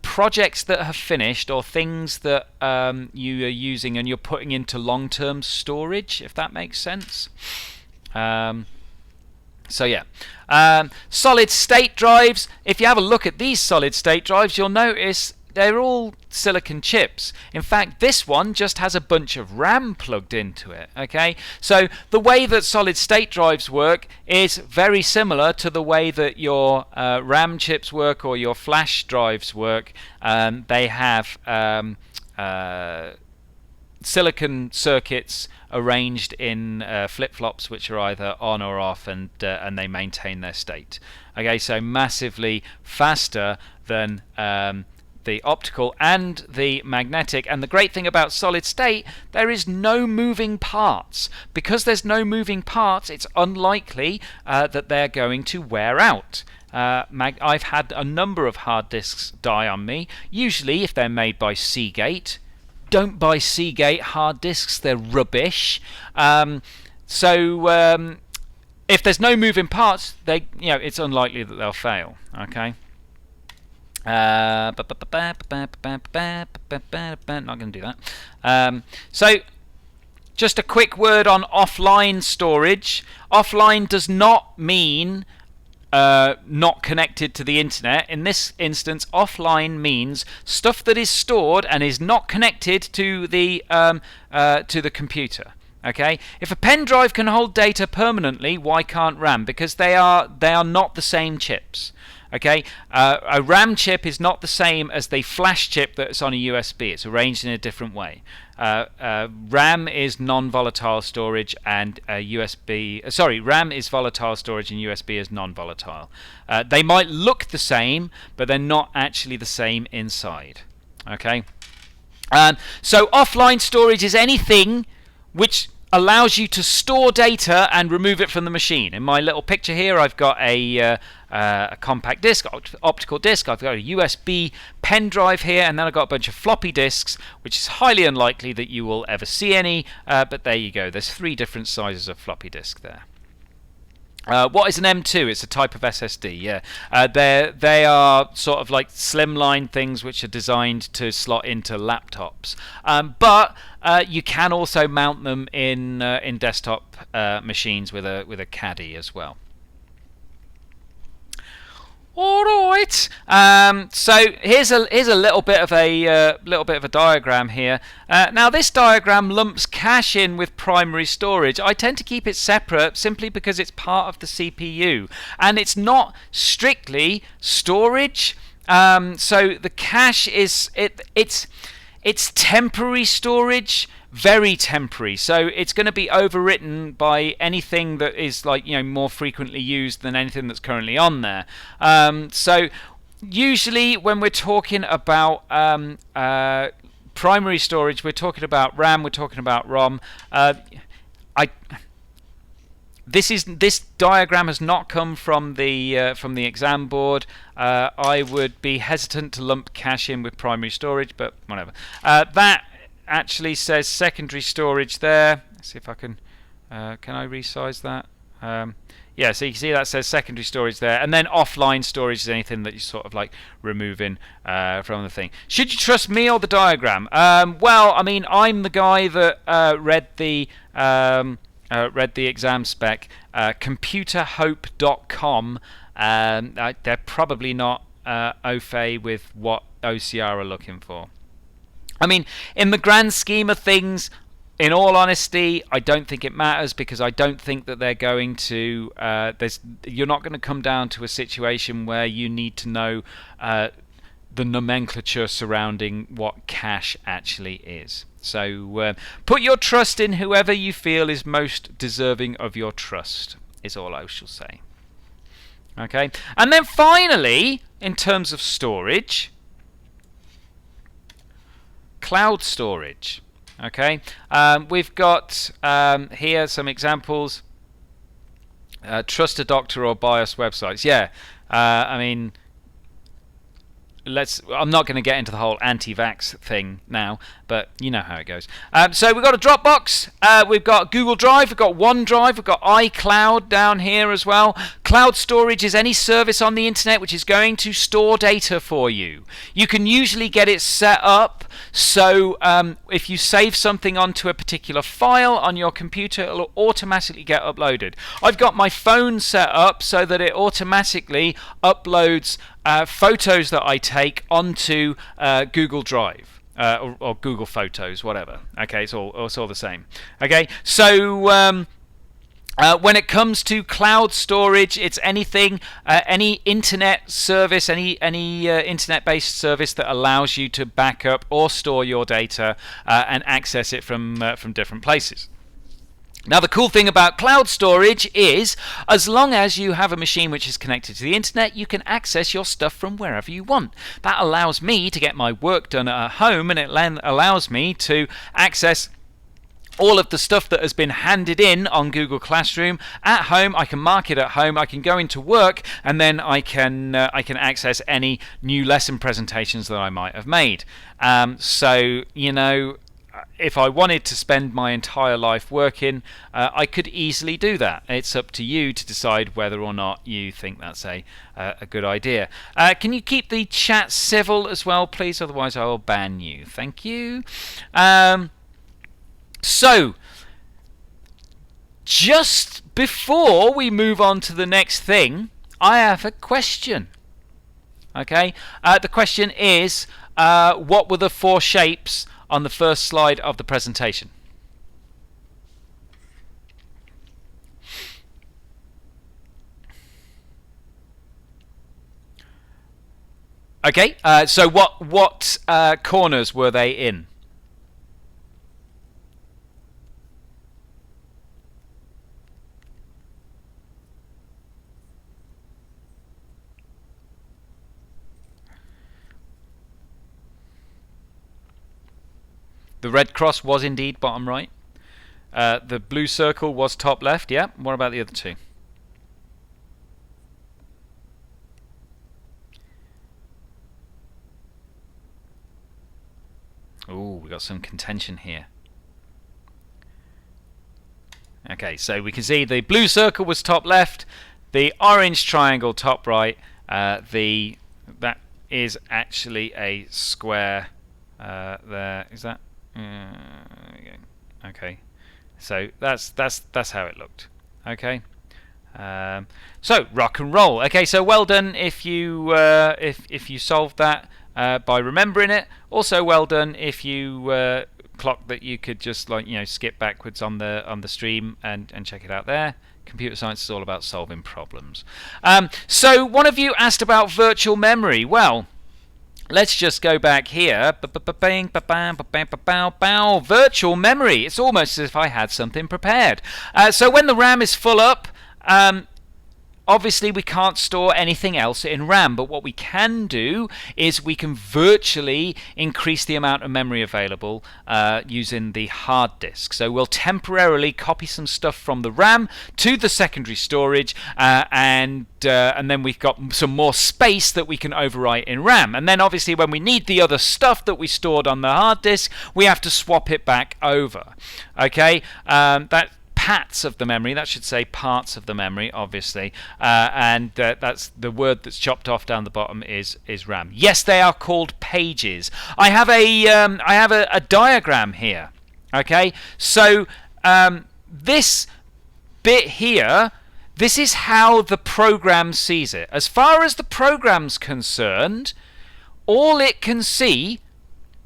projects that have finished or things that you are using and you're putting into long-term storage, if that makes sense. So yeah, solid state drives. If you have a look at these solid state drives, you'll notice they're all silicon chips. In fact, this one just has a bunch of RAM plugged into it. Okay, so the way that solid state drives work is very similar to the way that your RAM chips work or your flash drives work. They have silicon circuits arranged in flip-flops which are either on or off, and they maintain their state. Okay, so massively faster than the optical and the magnetic. And the great thing about solid state, there is no moving parts. Because there's no moving parts, it's unlikely that they're going to wear out. I've had a number of hard disks die on me. Usually, if they're made by Seagate, don't buy Seagate hard disks, they're rubbish. So if there's no moving parts, it's unlikely that they'll fail. Okay. Not going to do that. So just a quick word on offline storage. Offline does not mean not connected to the internet. In this instance, offline means stuff that is stored and is not connected to the computer. Okay, if a pen drive can hold data permanently, why can't RAM? Because they are not the same chips. Okay, a RAM chip is not the same as the flash chip that's on a USB. It's arranged in a different way. RAM is non-volatile storage, and RAM is volatile storage, and USB is non-volatile. They might look the same, but they're not actually the same inside. Okay, so offline storage is anything which allows you to store data and remove it from the machine. In my little picture here, I've got a compact disc, optical disc. I've got a USB pen drive here, and then I've got a bunch of floppy disks, which is highly unlikely that you will ever see any. But there you go. There's 3 different sizes of floppy disk there. What is an M2? It's a type of SSD. Yeah, they are sort of like slimline things which are designed to slot into laptops. But you can also mount them in desktop machines with a caddy as well. All right. So here's a little bit of a diagram here. Now this diagram lumps cache in with primary storage. I tend to keep it separate simply because it's part of the CPU and it's not strictly storage. So the cache is it's temporary storage. Very temporary, so it's going to be overwritten by anything that is more frequently used than anything that's currently on there. So usually when we're talking about primary storage, we're talking about RAM, we're talking about ROM. This diagram has not come from the exam board. I would be hesitant to lump cache in with primary storage, but whatever. That actually says secondary storage there. Let's see if I can I resize that? Yeah, so you can see that says secondary storage there, and then offline storage is anything that you're sort of like removing from the thing. Should you trust me or the diagram? Well, I mean, I'm the guy that read the exam spec. Computerhope.com. They're probably not au fait with what OCR are looking for. I mean, in the grand scheme of things, in all honesty, I don't think it matters, because I don't think that they're going to. You're not going to come down to a situation where you need to know the nomenclature surrounding what cache actually is. So put your trust in whoever you feel is most deserving of your trust, is all I shall say. Okay, and then finally, in terms of storage, cloud storage. Okay, we've got here some examples. Trust a doctor or BIOS websites. Yeah, I mean, I'm not going to get into the whole anti-vax thing now, but you know how it goes. So we've got a Dropbox, we've got Google Drive, we've got OneDrive, we've got iCloud down here as well. Cloud storage is any service on the internet which is going to store data for you. You can usually get it set up so if you save something onto a particular file on your computer, it'll automatically get uploaded. I've got my phone set up so that it automatically uploads photos that I take onto Google Drive or Google Photos, whatever. Okay, it's all the same. Okay, so when it comes to cloud storage, it's anything, any internet service, any internet-based service that allows you to back up or store your data and access it from different places. Now, the cool thing about cloud storage is, as long as you have a machine which is connected to the internet, you can access your stuff from wherever you want. That allows me to get my work done at home, and it allows me to access all of the stuff that has been handed in on Google Classroom at home. I can mark it at home. I can go into work, and then I can access any new lesson presentations that I might have made. So, you know, if I wanted to spend my entire life working, I could easily do that. It's up to you to decide whether or not you think that's a good idea. Can you keep the chat civil as well, please? Otherwise, I will ban you. Thank you. So, just before we move on to the next thing, I have a question. Okay, the question is, what were the 4 shapes on the first slide of the presentation? Okay, so what corners were they in? The red cross was indeed bottom right. The blue circle was top left. Yeah. What about the other 2? Oh, we got some contention here. Okay, so we can see the blue circle was top left, the orange triangle top right. That is actually a square. There is that. Okay, so that's how it looked. Okay, so rock and roll. Okay, so well done if you solved that by remembering it. Also, well done if you clocked that you could just skip backwards on the stream and check it out there. Computer science is all about solving problems. So one of you asked about virtual memory. Well, let's just go back here. Virtual memory. It's almost as if I had something prepared. So when the RAM is full up, obviously we can't store anything else in RAM, but what we can do is we can virtually increase the amount of memory available using the hard disk. So we'll temporarily copy some stuff from the RAM to the secondary storage, and then we've got some more space that we can overwrite in RAM. And then obviously when we need the other stuff that we stored on the hard disk, we have to swap it back over. Okay, parts of the memory, that should say parts of the memory, obviously, and that's the word that's chopped off down the bottom is RAM. Yes, they are called pages. I have a diagram here. Okay, so this bit here, this is how the program sees it. As far as the program's concerned, all it can see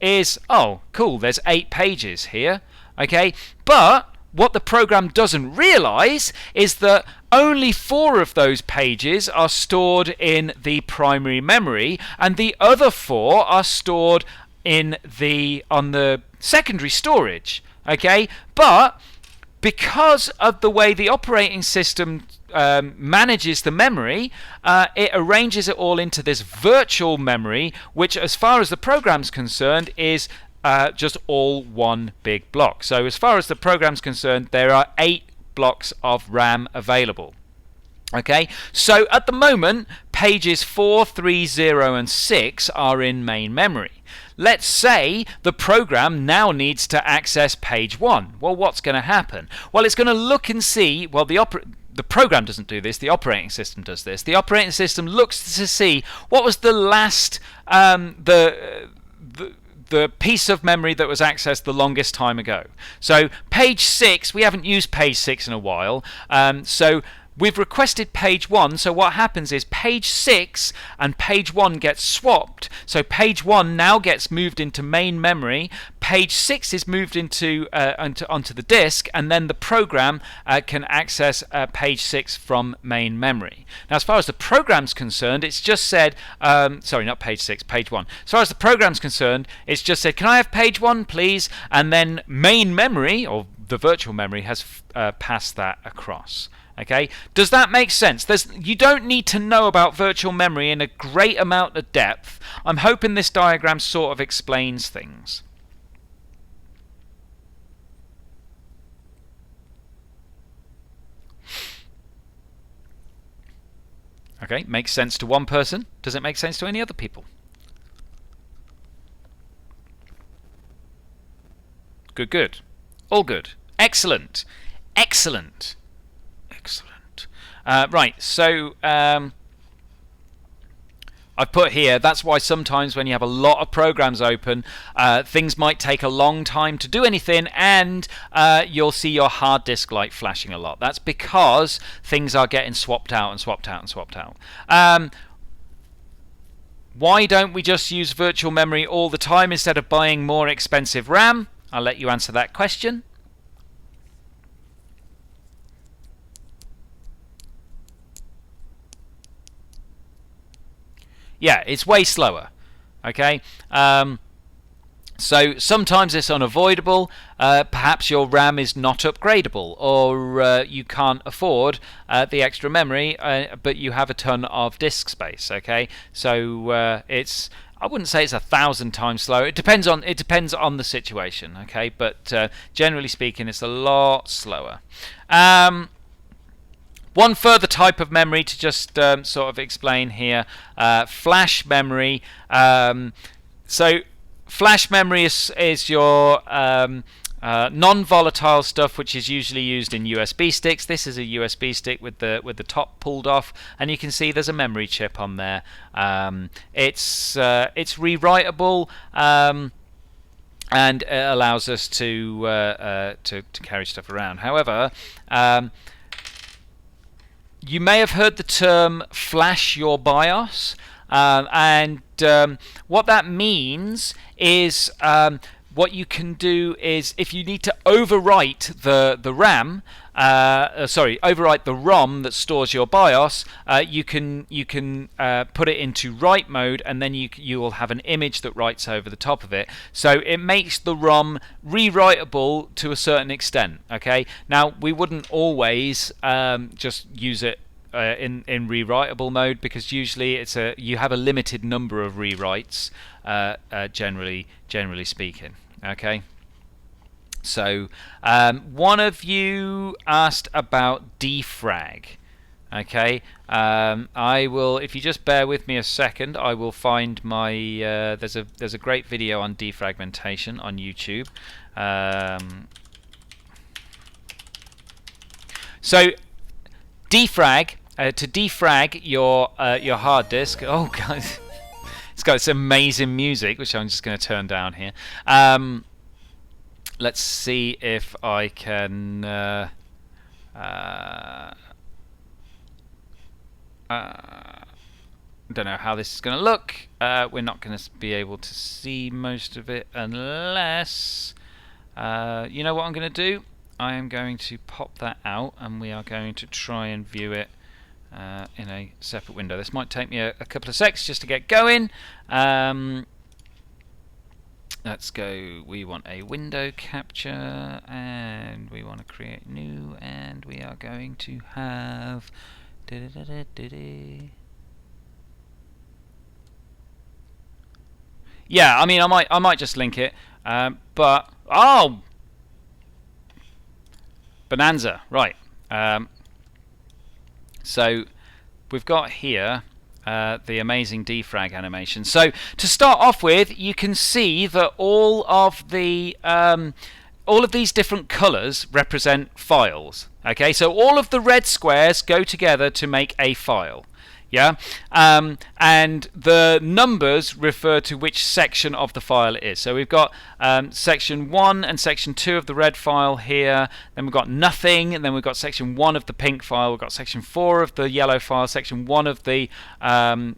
is, oh, cool, there's 8 pages here. Okay, but what the program doesn't realize is that only 4 of those pages are stored in the primary memory, and the other 4 are stored on the secondary storage. Okay, but because of the way the operating system manages the memory, it arranges it all into this virtual memory, which, as far as the program's concerned, is just all one big block. So as far as the program's concerned, there are 8 blocks of RAM available. Okay, so at the moment, pages 4, 3, 0 and 6 are in main memory. Let's say the program now needs to access page 1. Well, what's going to happen? Well, it's going to look and see, well, the program doesn't do this, the operating system does this. The operating system looks to see what was the last, the piece of memory that was accessed the longest time ago. So page 6, we haven't used page 6 in a while, so we've requested page 1, so what happens is page 6 and page 1 gets swapped. So page 1 now gets moved into main memory, page 6 is moved onto the disk, and then the program can access page 6 from main memory. Now, as far as the program's concerned, it's just said, sorry, not page 6, page 1. As far as the program's concerned, it's just said, can I have page 1, please? And then main memory, or the virtual memory, has passed that across. Okay, does that make sense? You don't need to know about virtual memory in a great amount of depth. I'm hoping this diagram sort of explains things. Okay, makes sense to one person. Does it make sense to any other people? Good, good. All good. Excellent. Excellent. Excellent. Right, so I've put here, that's why sometimes when you have a lot of programs open, things might take a long time to do anything, and you'll see your hard disk light flashing a lot. That's because things are getting swapped out and swapped out and swapped out. Why don't we just use virtual memory all the time instead of buying more expensive RAM? I'll let you answer that question. Yeah, it's way slower. Okay, so sometimes it's unavoidable. Perhaps your RAM is not upgradable, or you can't afford the extra memory, but you have a ton of disk space. Okay, so it's, I wouldn't say it's 1,000 times slower. It depends on the situation. Okay, but generally speaking, it's a lot slower. One further type of memory to just sort of explain here, flash memory. So flash memory is your non-volatile stuff, which is usually used in USB sticks. This is a USB stick with the top pulled off, and you can see there's a memory chip on there. It's rewritable. And it allows us to carry stuff around. However, you may have heard the term flash your BIOS, and what that means is what you can do is, if you need to overwrite the RAM, overwrite the ROM that stores your BIOS, you can put it into write mode, and then you will have an image that writes over the top of it. So it makes the ROM rewritable to a certain extent. Okay. Now, we wouldn't always just use it in rewritable mode, because usually you have a limited number of rewrites, generally speaking. Okay. So one of you asked about defrag. Okay, I will, if you just bear with me a second, I will find my there's a great video on defragmentation on YouTube. So defrag, to defrag your hard disk. Oh god, it's got this amazing music, which I'm just going to turn down here. Let's see if I can. Don't know how this is going to look. We're not going to be able to see most of it unless. You know what I'm going to do? I am going to pop that out, and we are going to try and view it in a separate window. This might take me a couple of seconds just to get going. Let's go. We want a window capture, and we want to create new, and we are going to have. Yeah, I mean, I might just link it, but oh, bonanza, right? So we've got here the amazing defrag animation. So to start off with, you can see that all of these different colors represent files. Okay, so all of the red squares go together to make a file. Yeah, and the numbers refer to which section of the file it is. So we've got section 1 and section 2 of the red file here. Then we've got nothing, and then we've got section 1 of the pink file. We've got section 4 of the yellow file, section 1 of the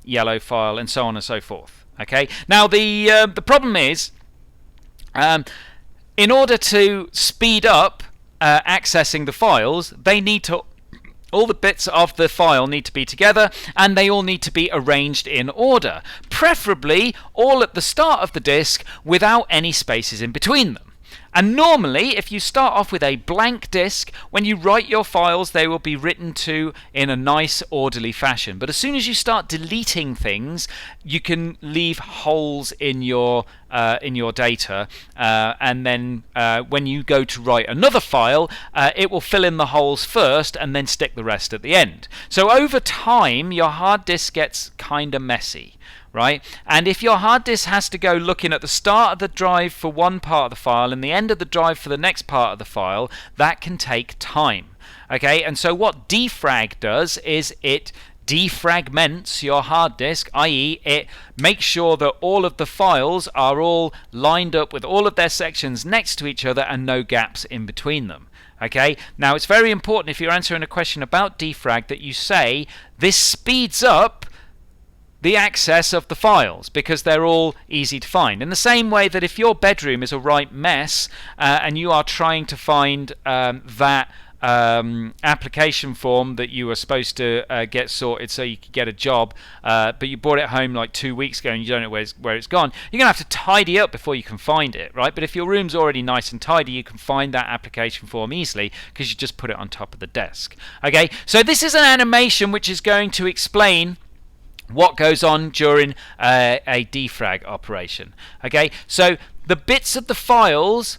yellow file, and so on and so forth. Okay. Now the problem is, in order to speed up accessing the files, all the bits of the file need to be together, and they all need to be arranged in order, preferably all at the start of the disk without any spaces in between them. And normally, if you start off with a blank disk, when you write your files, they will be written to in a nice, orderly fashion. But as soon as you start deleting things, you can leave holes in your data, and then when you go to write another file, it will fill in the holes first and then stick the rest at the end. So over time, your hard disk gets kind of messy. Right? And if your hard disk has to go looking at the start of the drive for one part of the file and the end of the drive for the next part of the file, that can take time. Okay, and so what defrag does is it defragments your hard disk, i.e. it makes sure that all of the files are all lined up with all of their sections next to each other and no gaps in between them. Okay, now it's very important if you're answering a question about defrag that you say this speeds up the access of the files because they're all easy to find. In the same way that if your bedroom is a right mess and you are trying to find that application form that you were supposed to get sorted so you could get a job, but you brought it home like 2 weeks ago and you don't know where it's gone, you're going to have to tidy up before you can find it, right? But if your room's already nice and tidy, you can find that application form easily because you just put it on top of the desk. Okay, so this is an animation which is going to explain what goes on during a defrag operation. Okay, so the bits of the files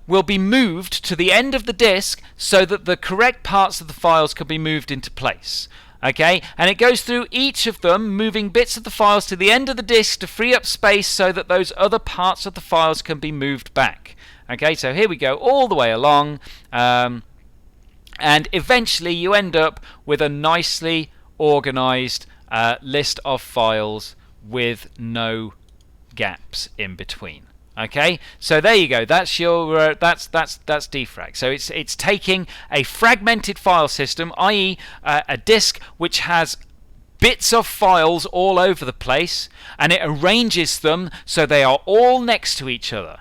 will be moved to the end of the disk so that the correct parts of the files can be moved into place. Okay, and it goes through each of them, moving bits of the files to the end of the disk to free up space so that those other parts of the files can be moved back. Okay, so here we go all the way along, and eventually you end up with a nicely organized list of files with no gaps in between. Okay, so there you go. That's your that's defrag. So it's taking a fragmented file system, i.e., a disk which has bits of files all over the place, and it arranges them so they are all next to each other.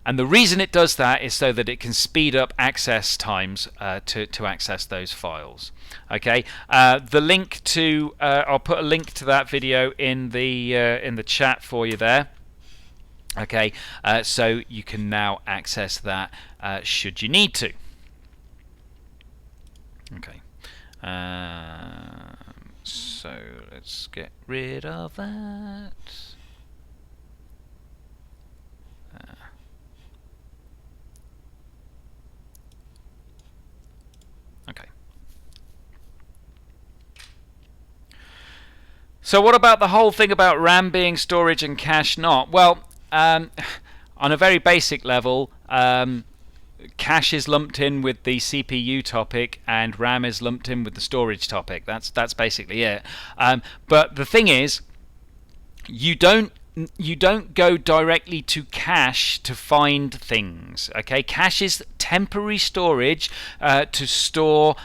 And the reason it does that is so that it can speed up access times to access those files. Okay, the link to I'll put a link to that video in the chat for you there. Okay, so you can now access that should you need to. Okay, so let's get rid of that. Okay. So what about the whole thing about RAM being storage and cache not? Well, on a very basic level, cache is lumped in with the CPU topic and RAM is lumped in with the storage topic. That's basically it. But the thing is, you don't go directly to cache to find things. Okay, cache is temporary storage to store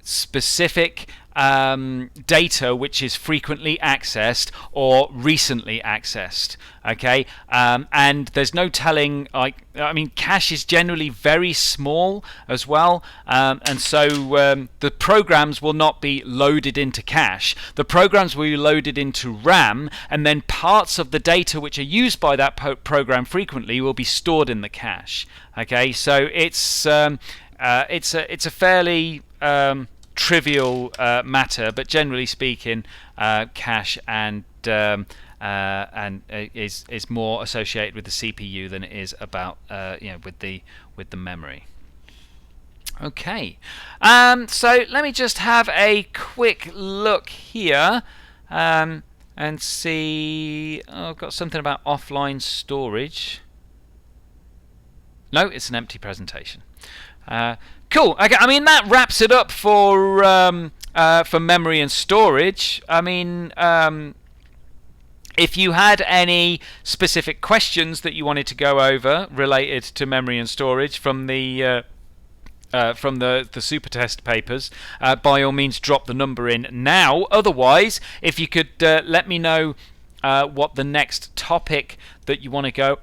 specific data which is frequently accessed or recently accessed. Okay, and there's no telling. I mean, cache is generally very small as well, and so the programs will not be loaded into cache. The programs will be loaded into RAM, and then parts of the data which are used by that program frequently will be stored in the cache. Okay, so it's a fairly trivial matter, but generally speaking, cache and is more associated with the CPU than it is about with the memory. Okay, so let me just have a quick look here. and see. Oh, I've got something about offline storage. No, it's an empty presentation. Cool. Okay, I mean, that wraps it up for memory and storage. I mean, if you had any specific questions that you wanted to go over related to memory and storage from the super test papers, by all means drop the number in now. Otherwise, if you could let me know what the next topic that you want to go,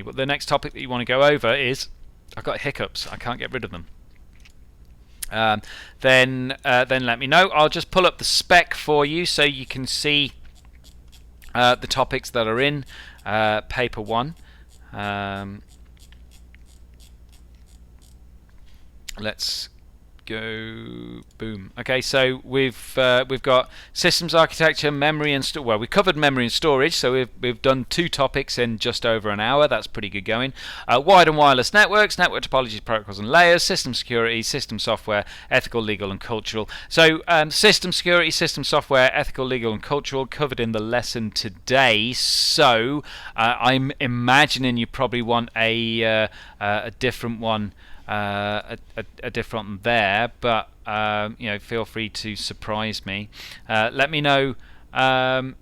what the next topic that you want to go over is. I've got hiccups. I can't get rid of them. Then let me know. I'll just pull up the spec for you so you can see the topics that are in paper 1. Let's go. Boom. Okay, so we've got systems architecture, memory and well, we covered memory and storage, so we've done 2 topics in just over an hour. That's pretty good going. Wired and wireless networks, network topologies, protocols and layers, system security, system software, ethical, legal and cultural. So system security, system software, ethical, legal and cultural covered in the lesson today. So I'm imagining you probably want a different one. A different one there, but feel free to surprise me. Let me know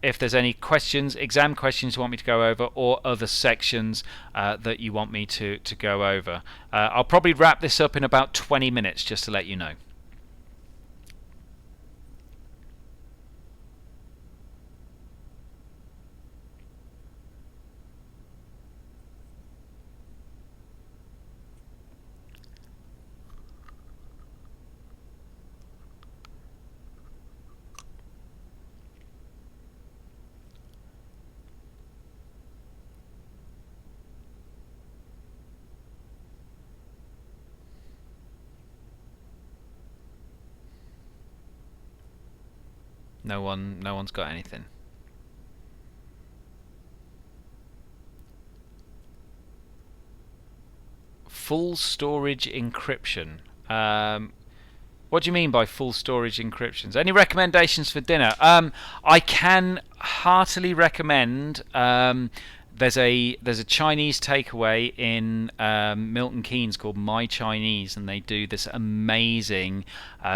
if there's any questions, exam questions you want me to go over, or other sections that you want me to go over. I'll probably wrap this up in about 20 minutes, just to let you know. No one's got anything. Full storage encryption. What do you mean by full storage encryptions? Any recommendations for dinner? I can heartily recommend. There's a Chinese takeaway in Milton Keynes called My Chinese, and they do this amazing.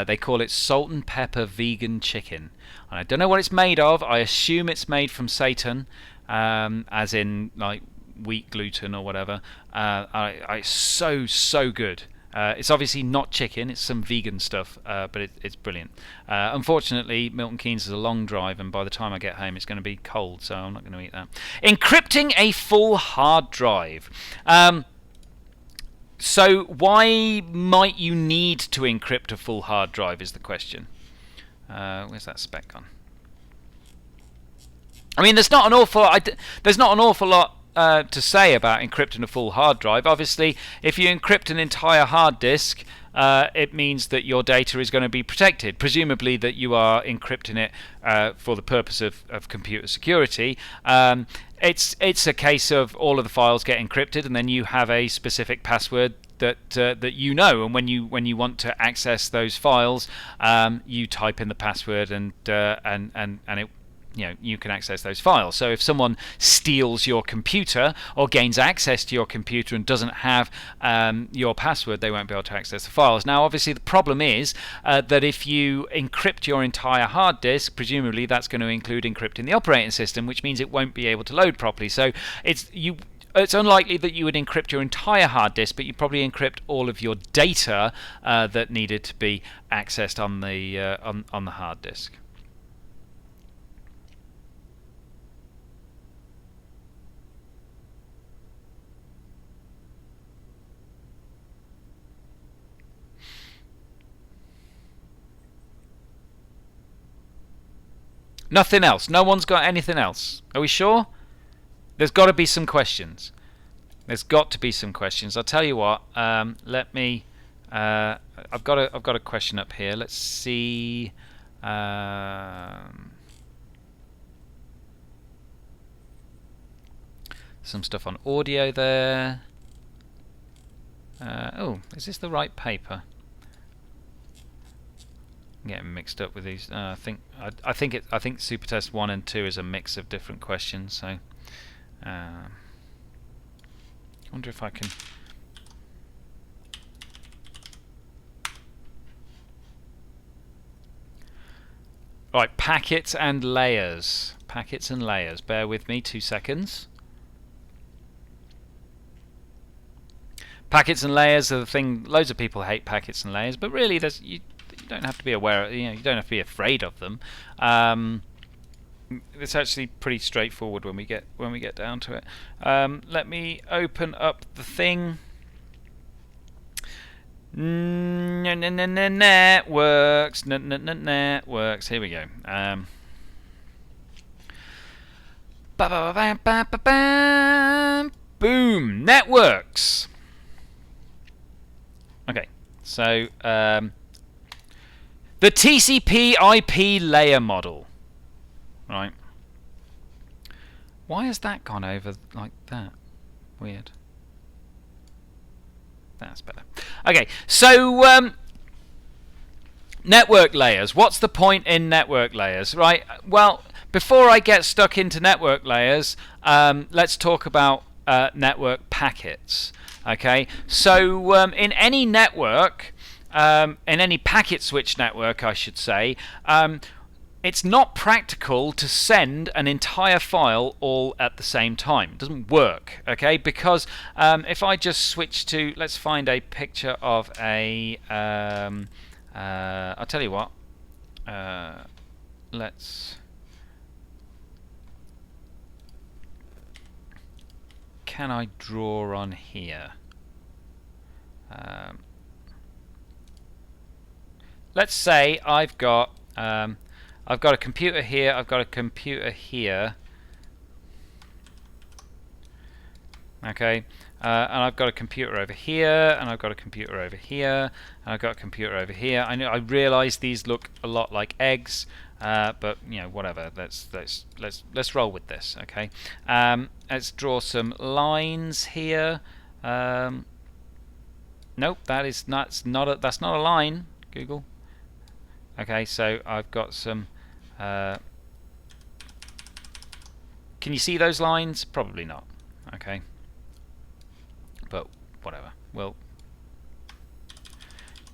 They call it salt and pepper vegan chicken. And I don't know what it's made of. I assume it's made from seitan, as in like wheat gluten or whatever. It's so good. It's obviously not chicken, it's some vegan stuff, but it's brilliant. Unfortunately, Milton Keynes is a long drive, and by the time I get home it's going to be cold, so I'm not going to eat that. Encrypting a full hard drive. So why might you need to encrypt a full hard drive is the question. Where's that spec gone? I mean, there's not an awful lot to say about encrypting a full hard drive. Obviously, if you encrypt an entire hard disk, it means that your data is going to be protected. Presumably that you are encrypting it for the purpose of computer security. It's a case of all of the files get encrypted, and then you have a specific password that you know, and when you want to access those files, you type in the password, and it. You can access those files. So if someone steals your computer or gains access to your computer and doesn't have your password, they won't be able to access the files. Now, obviously, the problem is that if you encrypt your entire hard disk, presumably that's going to include encrypting the operating system, which means it won't be able to load properly. So it's unlikely that you would encrypt your entire hard disk, but you probably encrypt all of your data that needed to be accessed on the hard disk. Nothing else. No one's got anything else. Are we sure? There's got to be some questions. There's got to be some questions. I'll tell you what. Let me. I've got a question up here. Let's see. Some stuff on audio there. Oh, is this the right paper? I'm getting mixed up with these. I think Supertest 1 and 2 is a mix of different questions. So, I wonder if I can. Right, packets and layers. Packets and layers. Bear with me 2 seconds. Packets and layers are the thing. Loads of people hate packets and layers, but really, you don't have to be aware. You don't have to be afraid of them. It's actually pretty straightforward when we get down to it. Let me open up the thing. Networks. Networks. Here we go. Boom. Networks. Okay. So the TCP/IP layer model. Right. Why has that gone over like that? Weird. That's better. Okay, so network layers. What's the point in network layers? Right. Well, before I get stuck into network layers, let's talk about network packets. Okay. So in any network, in any packet switch network, I should say, it's not practical to send an entire file all at the same time. It doesn't work, okay? Because if I just switch to, let's find a picture of a, I'll tell you what, can I draw on here? Let's say I've got a computer here, I've got a computer here, okay, and I've got a computer over here, and I've got a computer over here, and I've got a computer over here. I realise these look a lot like eggs, but you know, whatever. Let's roll with this, okay. Let's draw some lines here. Nope, that's not a line. Google. Okay, so I've got some. Can you see those lines? Probably not. Okay, but whatever. Well,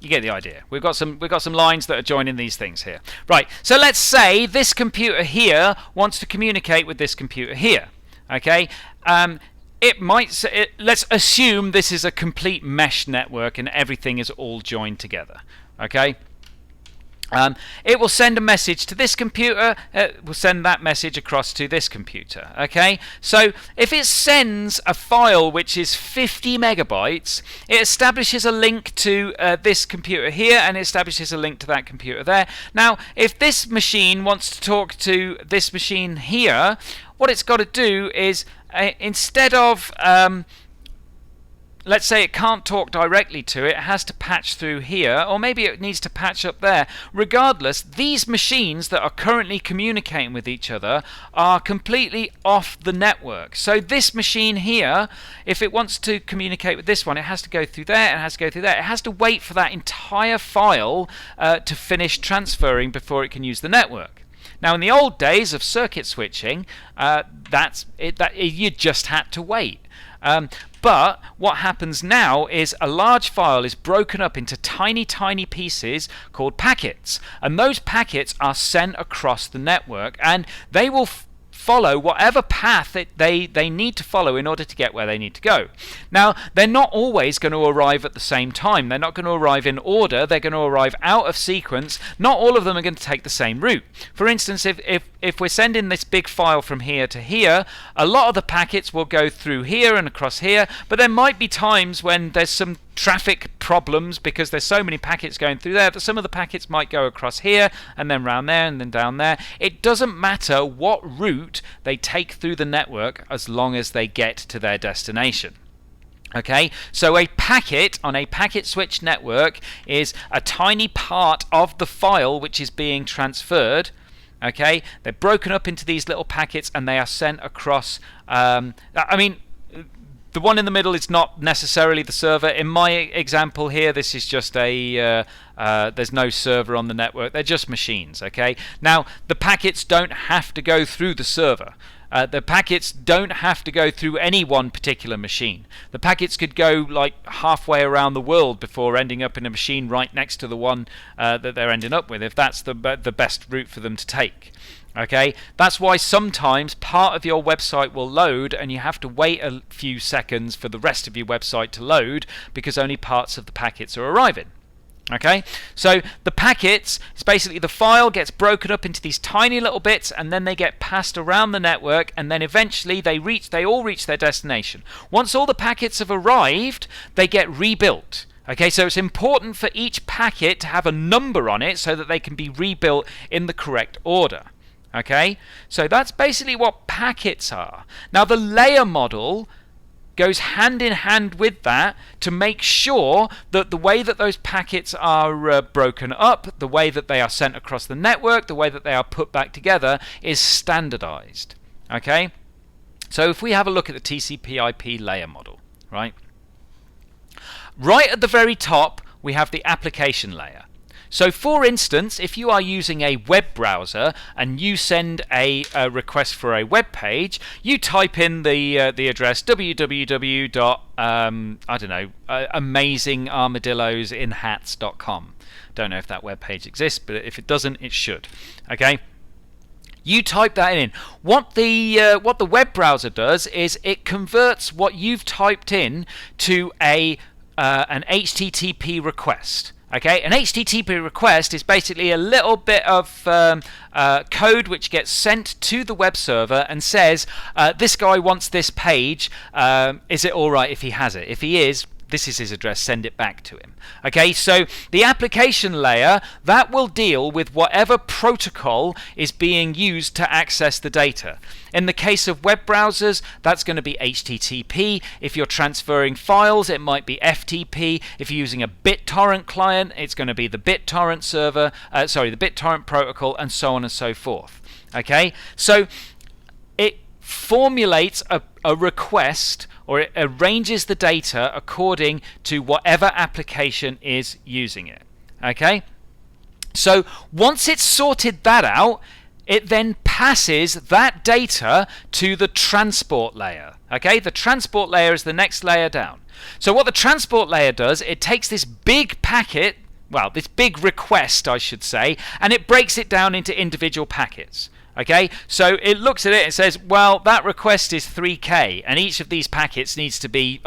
you get the idea. We've got some lines that are joining these things here. Right. So let's say this computer here wants to communicate with this computer here. Okay. Let's assume this is a complete mesh network and everything is all joined together. Okay. It will send a message to this computer, it will send that message across to this computer. Okay, so if it sends a file which is 50 megabytes, it establishes a link to this computer here and it establishes a link to that computer there. Now, if this machine wants to talk to this machine here, what it's got to do is, instead of let's say it can't talk directly to it, it has to patch through here, or maybe it needs to patch up there. Regardless, these machines that are currently communicating with each other are completely off the network. So this machine here, if it wants to communicate with this one, it has to go through there and it has to go through there. It has to wait for that entire file to finish transferring before it can use the network. Now, in the old days of circuit switching, you just had to wait. But what happens now is a large file is broken up into tiny pieces called packets, and those packets are sent across the network, and they will follow whatever path they need to follow in order to get where they need to go. Now, they're not always going to arrive at the same time. They're not going to arrive in order. They're going to arrive out of sequence. Not all of them are going to take the same route. For instance, if we're sending this big file from here to here, a lot of the packets will go through here and across here, but there might be times when there's some traffic problems because there's so many packets going through there that some of the packets might go across here and then round there and then down there. It doesn't matter what route they take through the network as long as they get to their destination. Okay, so a packet on a packet switch network is a tiny part of the file which is being transferred. Okay, they're broken up into these little packets and they are sent across. The one in the middle is not necessarily the server. In my example here, this is just a There's no server on the network. They're just machines. Okay. Now the packets don't have to go through the server. The packets don't have to go through any one particular machine. The packets could go like halfway around the world before ending up in a machine right next to the one that they're ending up with, if that's the best route for them to take. Okay, that's why sometimes part of your website will load and you have to wait a few seconds for the rest of your website to load because only parts of the packets are arriving. Okay, so the packets, it's basically the file gets broken up into these tiny little bits and then they get passed around the network, and then eventually they all reach their destination. Once all the packets have arrived, they get rebuilt. Okay, so it's important for each packet to have a number on it so that they can be rebuilt in the correct order. Okay, so that's basically what packets are. Now the layer model goes hand in hand with that to make sure that the way that those packets are broken up, the way that they are sent across the network, the way that they are put back together is standardized. Okay, so if we have a look at the TCP/IP layer model, right at the very top we have the application layer. So for instance, if you are using a web browser and you send a request for a web page, you type in the address amazingarmadillosinhats.com. Don't know if that web page exists, but if it doesn't, it should. Okay? You type that in. What the web browser does is it converts what you've typed in to an HTTP request. Okay, an HTTP request is basically a little bit of code which gets sent to the web server and says, this guy wants this page, is it alright if he has it? If he is, this is his address, send it back to him. Okay, so the application layer, that will deal with whatever protocol is being used to access the data. In the case of web browsers, that's going to be HTTP. If you're transferring files, it might be FTP. If you're using a BitTorrent client, it's going to be the BitTorrent server, the BitTorrent protocol, and so on and so forth. Okay, so it formulates a request, or it arranges the data according to whatever application is using it. Okay? So once it's sorted that out, it then passes that data to the transport layer. Okay? The transport layer is the next layer down. So what the transport layer does, it takes this big packet, well, this big request, I should say, and it breaks it down into individual packets. Okay, so it looks at it and says, well, that request is 3K, and each of these packets needs to be,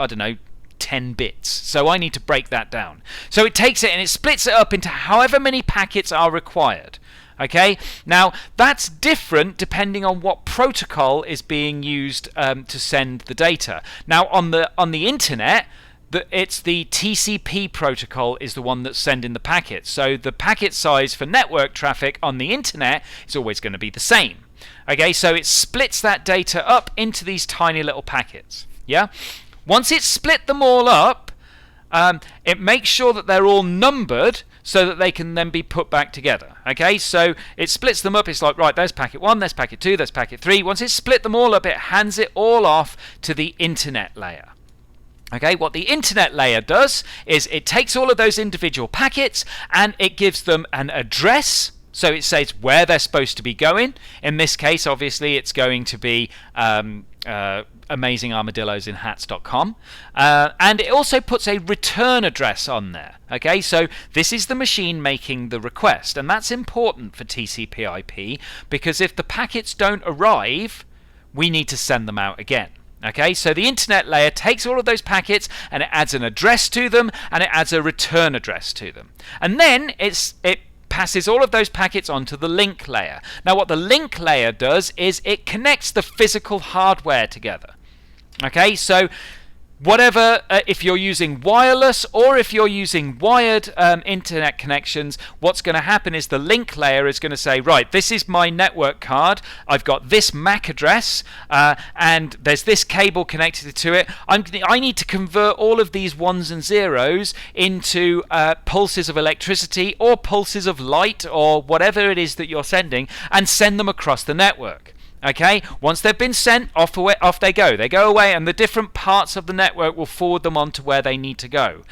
10 bits. So I need to break that down. So it takes it and it splits it up into however many packets are required. Okay, now that's different depending on what protocol is being used to send the data. Now on the internet, it's the TCP protocol is the one that's sending the packets. So the packet size for network traffic on the internet is always going to be the same. Okay, so it splits that data up into these tiny little packets. Yeah. Once it's split them all up, it makes sure that they're all numbered so that they can then be put back together. Okay, so it splits them up. It's like, right, there's packet 1, there's packet 2, there's packet 3. Once it's split them all up, it hands it all off to the internet layer. Okay, what the internet layer does is it takes all of those individual packets and it gives them an address. So it says where they're supposed to be going. In this case, obviously, it's going to be amazingarmadillosinhats.com. And it also puts a return address on there. Okay, so this is the machine making the request. And that's important for TCP/IP because if the packets don't arrive, we need to send them out again. Okay, so the internet layer takes all of those packets and it adds an address to them and it adds a return address to them. And then it passes all of those packets onto the link layer. Now what the link layer does is it connects the physical hardware together. Okay, so whatever, if you're using wireless or if you're using wired internet connections, what's going to happen is the link layer is going to say, right, this is my network card, I've got this MAC address, and there's this cable connected to it. I need to convert all of these ones and zeros into pulses of electricity or pulses of light or whatever it is that you're sending and send them across the network. Okay, once they've been sent, off they go. They go away and the different parts of the network will forward them on to where they need to go.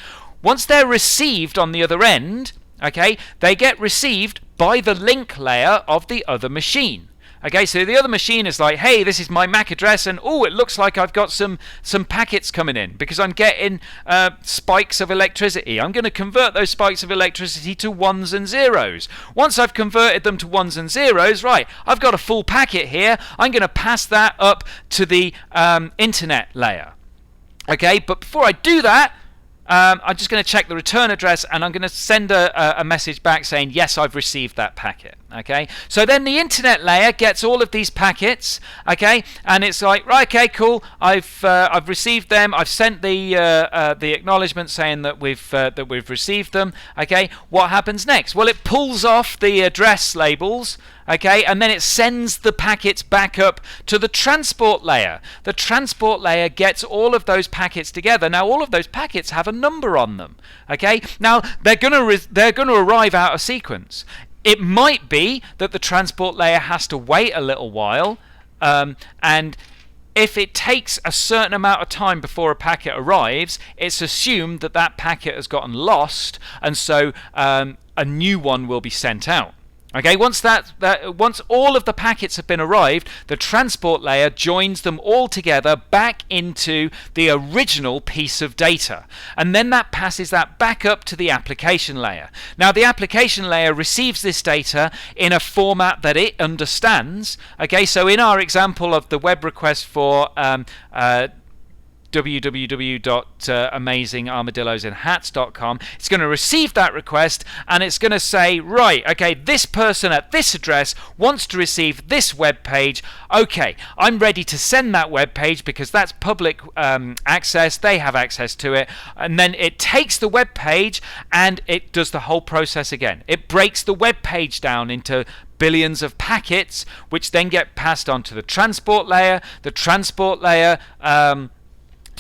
Once they're received on the other end, okay, they get received by the link layer of the other machine. Okay, so the other machine is like, hey, this is my MAC address, and oh, it looks like I've got some packets coming in because I'm getting spikes of electricity. I'm going to convert those spikes of electricity to ones and zeros. Once I've converted them to ones and zeros, right, I've got a full packet here. I'm going to pass that up to the internet layer. Okay, but before I do that, I'm just going to check the return address, and I'm going to send a message back saying, yes, I've received that packet. Okay, so then the internet layer gets all of these packets, okay, and it's like, right, okay, cool, I've received them. I've sent the acknowledgement saying that we've received them. Okay, what happens next? Well, it pulls off the address labels, okay, and then it sends the packets back up to the transport layer. The transport layer gets all of those packets together. Now, all of those packets have a number on them. Okay, now they're gonna arrive out of sequence. It might be that the transport layer has to wait a little while, and if it takes a certain amount of time before a packet arrives, it's assumed that that packet has gotten lost, and so a new one will be sent out. Okay, once all of the packets have been arrived, the transport layer joins them all together back into the original piece of data, and then that passes that back up to the application layer. Now, the application layer receives this data in a format that it understands. Okay, so in our example of the web request for www.amazingarmadillosinhats.com, it's going to receive that request, and it's going to say, right, okay, this person at this address wants to receive this web page. Okay, I'm ready to send that web page because that's public access. They have access to it. And then it takes the web page and it does the whole process again. It breaks the web page down into billions of packets, which then get passed on to the transport layer. The transport layer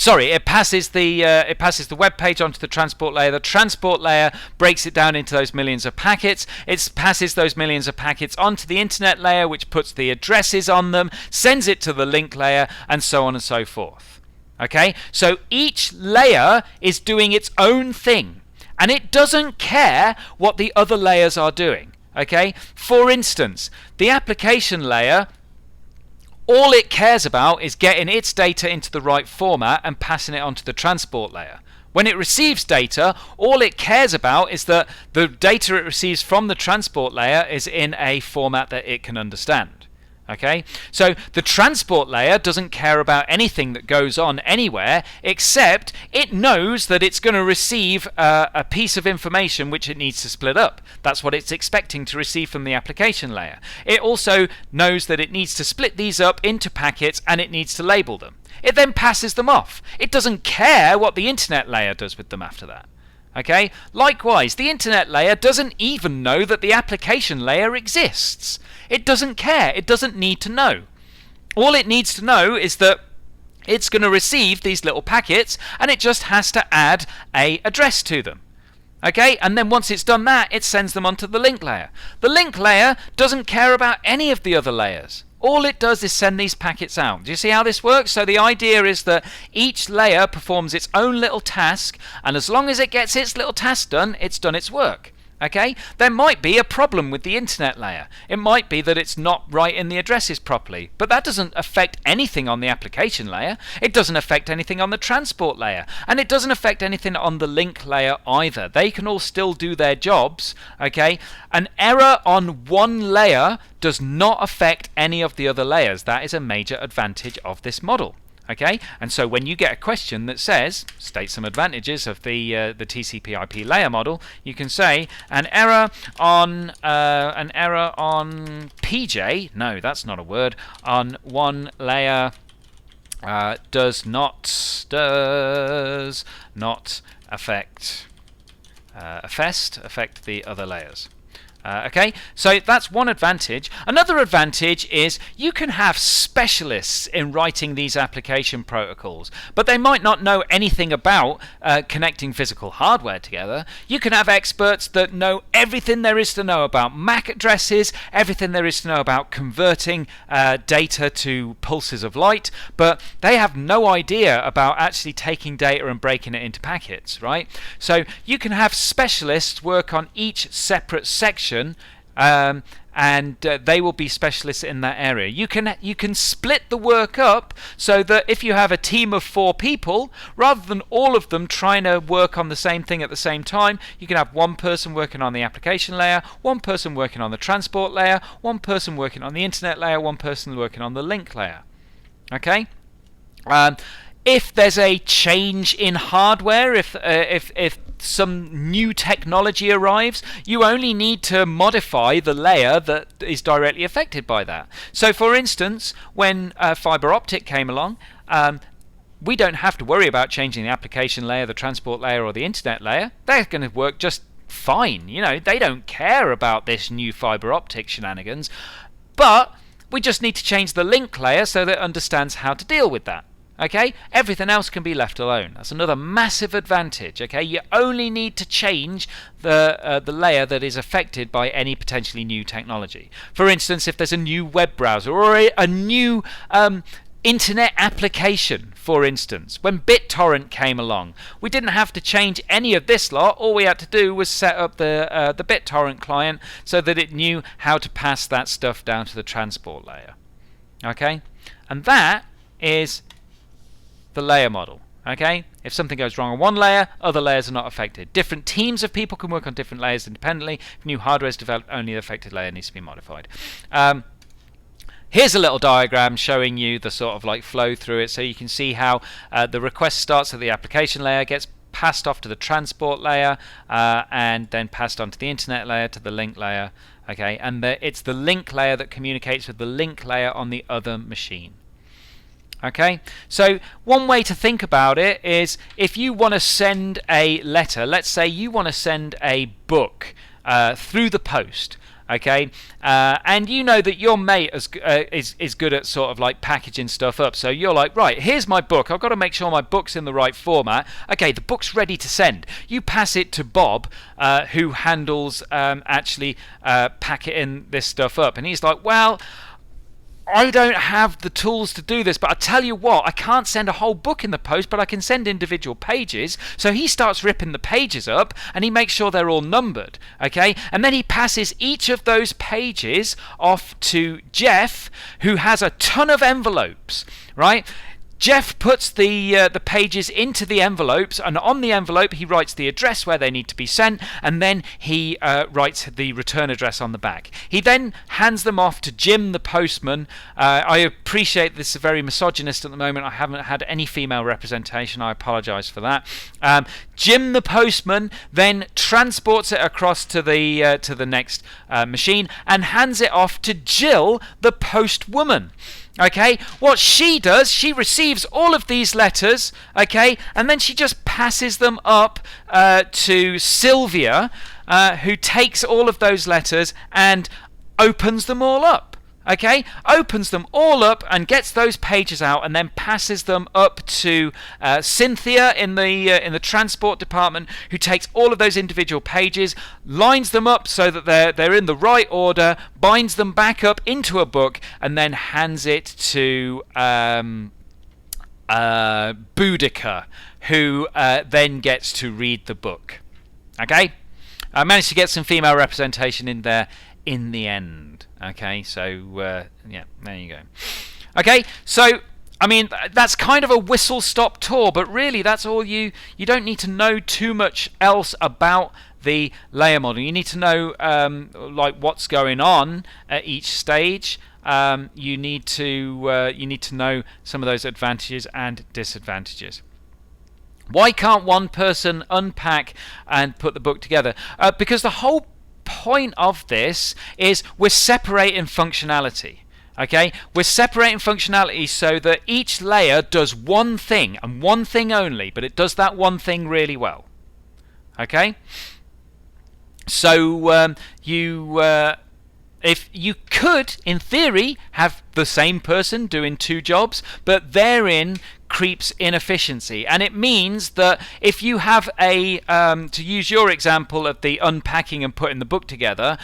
it passes the web page onto the transport layer. The transport layer breaks it down into those millions of packets. It passes those millions of packets onto the internet layer, which puts the addresses on them, sends it to the link layer, and so on and so forth. Okay, so each layer is doing its own thing, and it doesn't care what the other layers are doing. Okay, for instance, the application layer, all it cares about is getting its data into the right format and passing it onto the transport layer. When it receives data, all it cares about is that the data it receives from the transport layer is in a format that it can understand. Okay, so the transport layer doesn't care about anything that goes on anywhere, except it knows that it's going to receive a piece of information which it needs to split up. That's what it's expecting to receive from the application layer. It also knows that it needs to split these up into packets, and it needs to label them. It then passes them off. It doesn't care what the internet layer does with them after that. Okay, likewise, the internet layer doesn't even know that the application layer exists. It doesn't care. It doesn't need to know. All it needs to know is that it's going to receive these little packets, and it just has to add a address to them. Okay, and then once it's done that, it sends them onto the link layer. The link layer doesn't care about any of the other layers. All it does is send these packets out. Do you see how this works? So the idea is that each layer performs its own little task, and as long as it gets its little task done, it's done its work. Okay? There might be a problem with the internet layer. It might be that it's not writing the addresses properly, but that doesn't affect anything on the application layer. It doesn't affect anything on the transport layer, and it doesn't affect anything on the link layer either. They can all still do their jobs. Okay? An error on one layer does not affect any of the other layers. That is a major advantage of this model. Okay, and so when you get a question that says, state some advantages of the TCP/IP layer model, you can say an error on PJ. No, that's not a word. On one layer does not affect the other layers. Okay, so that's one advantage. Another advantage is you can have specialists in writing these application protocols, but they might not know anything about connecting physical hardware together. You can have experts that know everything there is to know about MAC addresses, everything there is to know about converting data to pulses of light, but they have no idea about actually taking data and breaking it into packets, right? So you can have specialists work on each separate section, and they will be specialists in that area. You can split the work up so that if you have a team of 4 people, rather than all of them trying to work on the same thing at the same time, you can have one person working on the application layer, one person working on the transport layer, one person working on the internet layer, one person working on the link layer. Okay? If there's a change in hardware, if some new technology arrives, you only need to modify the layer that is directly affected by that. So, for instance, when fiber optic came along, we don't have to worry about changing the application layer, the transport layer, or the internet layer. They're going to work just fine. You know, they don't care about this new fiber optic shenanigans, but we just need to change the link layer so that it understands how to deal with that. Okay, everything else can be left alone. That's another massive advantage. Okay, you only need to change the layer that is affected by any potentially new technology. For instance, if there's a new web browser or a new internet application, for instance, when BitTorrent came along, we didn't have to change any of this lot. All we had to do was set up the BitTorrent client so that it knew how to pass that stuff down to the transport layer. Okay, and that is the layer model. Okay, if something goes wrong on one layer, other layers are not affected. Different teams of people can work on different layers independently. If new hardware is developed, only the affected layer needs to be modified. Here's a little diagram showing you the sort of like flow through it, so you can see how the request starts at the application layer, gets passed off to the transport layer, and then passed on to the internet layer, to the link layer. Okay, and it's the link layer that communicates with the link layer on the other machine. Okay, so one way to think about it is if you want to send a letter, let's say you want to send a book through the post, okay, and you know that your mate is good at sort of like packaging stuff up, so you're like, right, here's my book, I've got to make sure my book's in the right format. Okay, the book's ready to send. You pass it to Bob, who handles actually packing this stuff up, and he's like, well, I don't have the tools to do this, but I tell you what, I can't send a whole book in the post, but I can send individual pages. So he starts ripping the pages up and he makes sure they're all numbered, okay? And then he passes each of those pages off to Jeff, who has a ton of envelopes, right? Jeff puts the pages into the envelopes, and on the envelope he writes the address where they need to be sent, and then he writes the return address on the back. He then hands them off to Jim the postman. I appreciate this is very misogynist at the moment. I haven't had any female representation. I apologise for that. Jim the postman then transports it across to the next machine and hands it off to Jill the postwoman. Okay, what she does, she receives all of these letters, okay, and then she just passes them up to Sylvia, who takes all of those letters and opens them all up. Okay, opens them all up and gets those pages out, and then passes them up to Cynthia in the transport department, who takes all of those individual pages, lines them up so that they're in the right order, binds them back up into a book, and then hands it to Boudica, who then gets to read the book. Okay, I managed to get some female representation in there in the end. Okay, so yeah, there you go. Okay, so I mean that's kind of a whistle-stop tour, but really that's all you don't need to know too much else about the layer model. You need to know like what's going on at each stage. You need to know some of those advantages and disadvantages. Why can't one person unpack and put the book together? Because the whole point of this is we're separating functionality. Okay, we're separating functionality so that each layer does one thing and one thing only, but it does that one thing really well. Okay, So if you could, in theory, have the same person doing two jobs, but therein creeps inefficiency. And it means that if you have to use your example of the unpacking and putting the book together,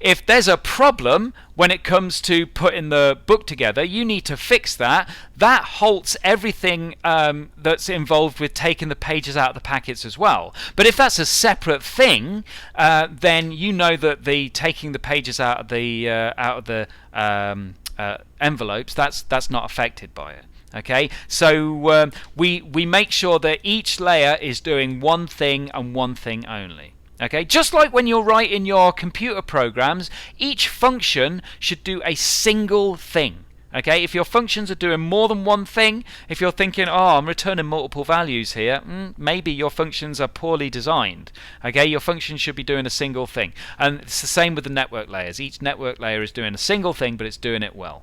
if there's a problem when it comes to putting the book together, you need to fix that. That halts everything that's involved with taking the pages out of the packets as well. But if that's a separate thing, then you know that the taking the pages out of the envelopes, that's not affected by it. Okay, so we make sure that each layer is doing one thing and one thing only. Okay, just like when you're writing your computer programs, each function should do a single thing. Okay, if your functions are doing more than one thing, if you're thinking, oh, I'm returning multiple values here, maybe your functions are poorly designed. Okay, your function should be doing a single thing. And it's the same with the network layers. Each network layer is doing a single thing, but it's doing it well.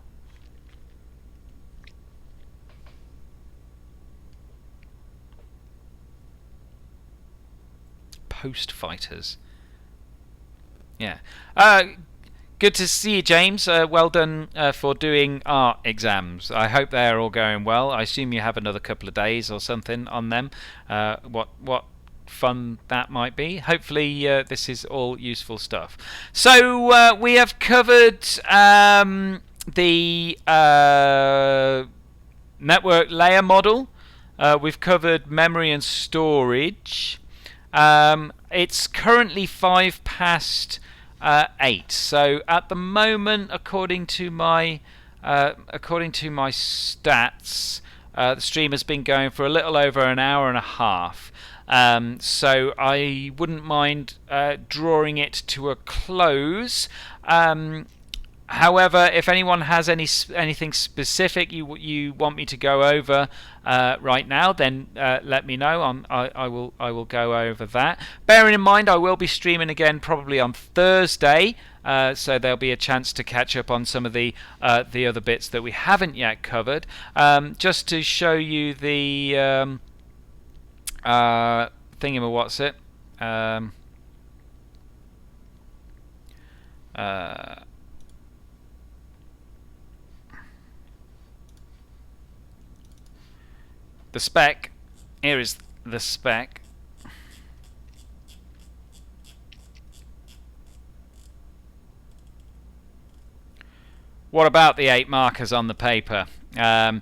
Post fighters. Yeah. Good to see you, James. Well done for doing art exams. I hope they're all going well. I assume you have another couple of days or something on them. What fun that might be. Hopefully this is all useful stuff. So we have covered the network layer model. We've covered memory and storage. It's currently 5 past 8. So at the moment, according to my stats, the stream has been going for a little over an hour and a half. So I wouldn't mind drawing it to a close. However, if anyone has anything specific you want me to go over right now, then let me know. I will go over that. Bearing in mind, I will be streaming again probably on Thursday, so there'll be a chance to catch up on some of the other bits that we haven't yet covered. Just to show you the thingamawhat's the spec. Here is the spec. What about the 8 markers on the paper? The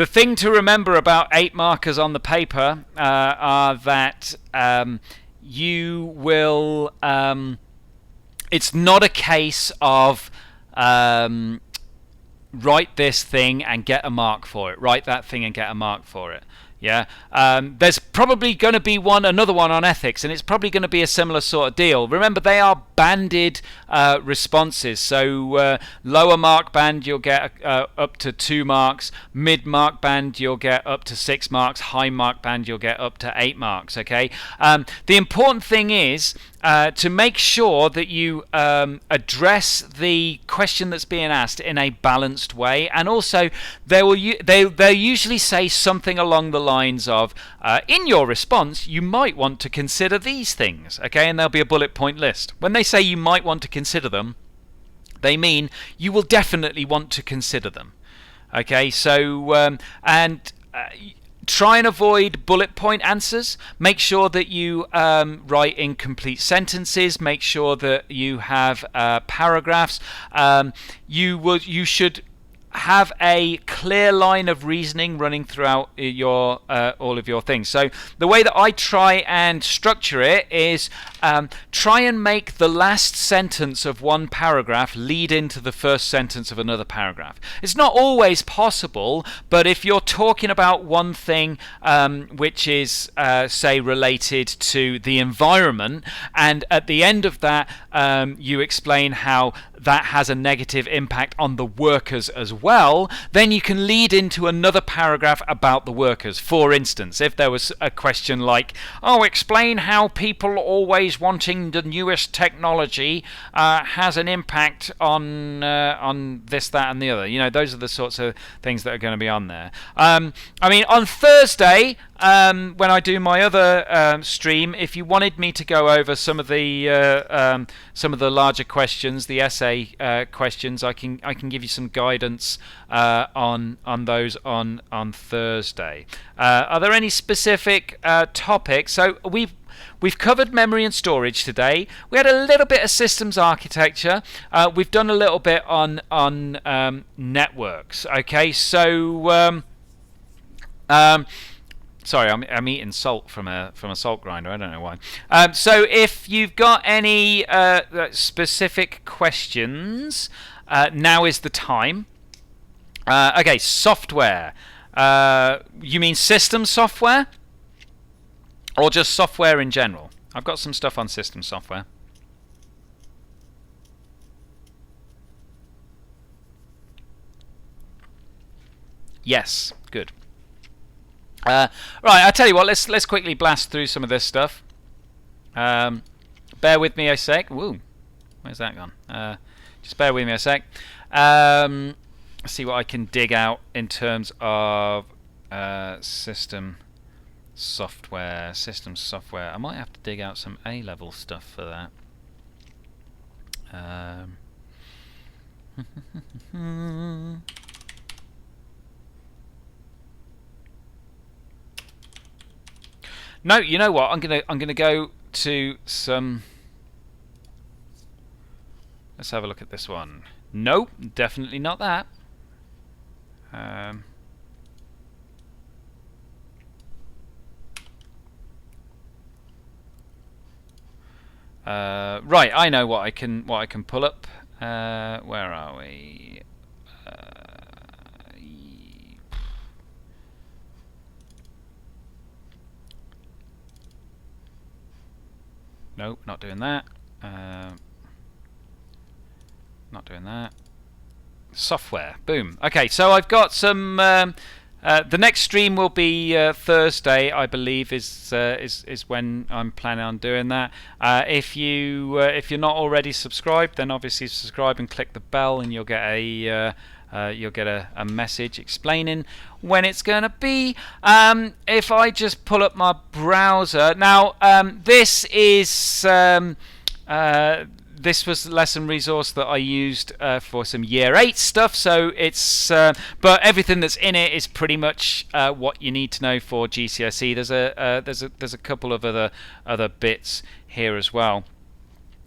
thing to remember about 8 markers on the paper are that you will... it's not a case of... write this thing and get a mark for it. Write that thing and get a mark for it. Yeah. There's probably going to be another one on ethics, and it's probably going to be a similar sort of deal. Remember, they are banded responses. So lower mark band, you'll get up to 2 marks. Mid mark band, you'll get up to 6 marks. High mark band, you'll get up to 8 marks. Okay. The important thing is to make sure that you address the question that's being asked in a balanced way, and also they'll usually say something along the lines of, in your response, you might want to consider these things, okay? And there'll be a bullet point list. When they say you might want to consider them, they mean you will definitely want to consider them, okay? So try and avoid bullet point answers. Make sure that you write in complete sentences. Make sure that you have paragraphs. You should have a clear line of reasoning running throughout your all of your things. So the way that I try and structure it is try and make the last sentence of one paragraph lead into the first sentence of another paragraph. It's not always possible, but if you're talking about one thing which is say related to the environment, and at the end of that you explain how that has a negative impact on the workers as well, then you can lead into another paragraph about the workers. For instance, if there was a question like, explain how people always wanting the newest technology has an impact on this, that and the other. You know, those are the sorts of things that are going to be on there. I mean, on Thursday when I do my other stream, if you wanted me to go over some of the larger questions, the essay questions, I can give you some guidance on those on Thursday. Are there any specific topics? So we've covered memory and storage today. We had a little bit of systems architecture. We've done a little bit on networks. Okay, so sorry, I'm eating salt from a salt grinder. I don't know why. So if you've got any specific questions, now is the time. Okay, software. You mean system software? Or just software in general? I've got some stuff on system software. Yes, good. Right, I tell you what. Let's quickly blast through some of this stuff. Bear with me a sec. Woo, where's that gone? Just bear with me a sec. See what I can dig out in terms of system software. I might have to dig out some A-level stuff for that. No, you know what? I'm gonna go to some. Let's have a look at this one. Nope, definitely not that. Right, I know what I can pull up. Where are we? Nope, not doing that. Not doing that. Software. Boom. Okay, so I've got some. The next stream will be Thursday, I believe, is when I'm planning on doing that. If you're not already subscribed, then obviously subscribe and click the bell, and you'll get a message explaining when it's going to be. If I just pull up my browser now, this is. This was the lesson resource that I used for some Year 8 stuff, so it's but everything that's in it is pretty much what you need to know for GCSE. There's a couple of other bits here as well.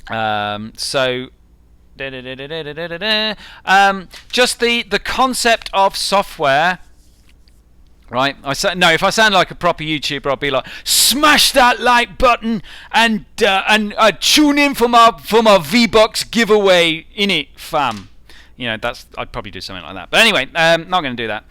So just the concept of software. Right, if I sound like a proper YouTuber, I'll be like, smash that like button and tune in for my V-Bucks giveaway in it, fam. You know, I'd probably do something like that. But anyway, not going to do that.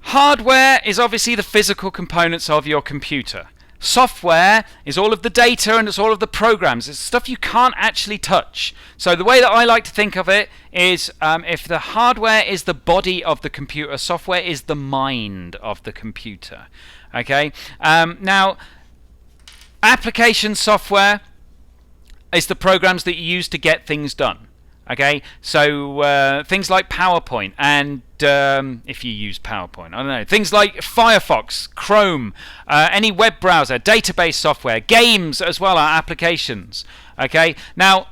Hardware is obviously the physical components of your computer. Software is all of the data and it's all of the programs. It's stuff you can't actually touch. So the way that I like to think of it is if the hardware is the body of the computer, software is the mind of the computer. Okay? Now, application software is the programs that you use to get things done. Okay, so things like PowerPoint and if you use PowerPoint, I don't know, things like Firefox, Chrome, any web browser, database software, games as well are applications. Okay, now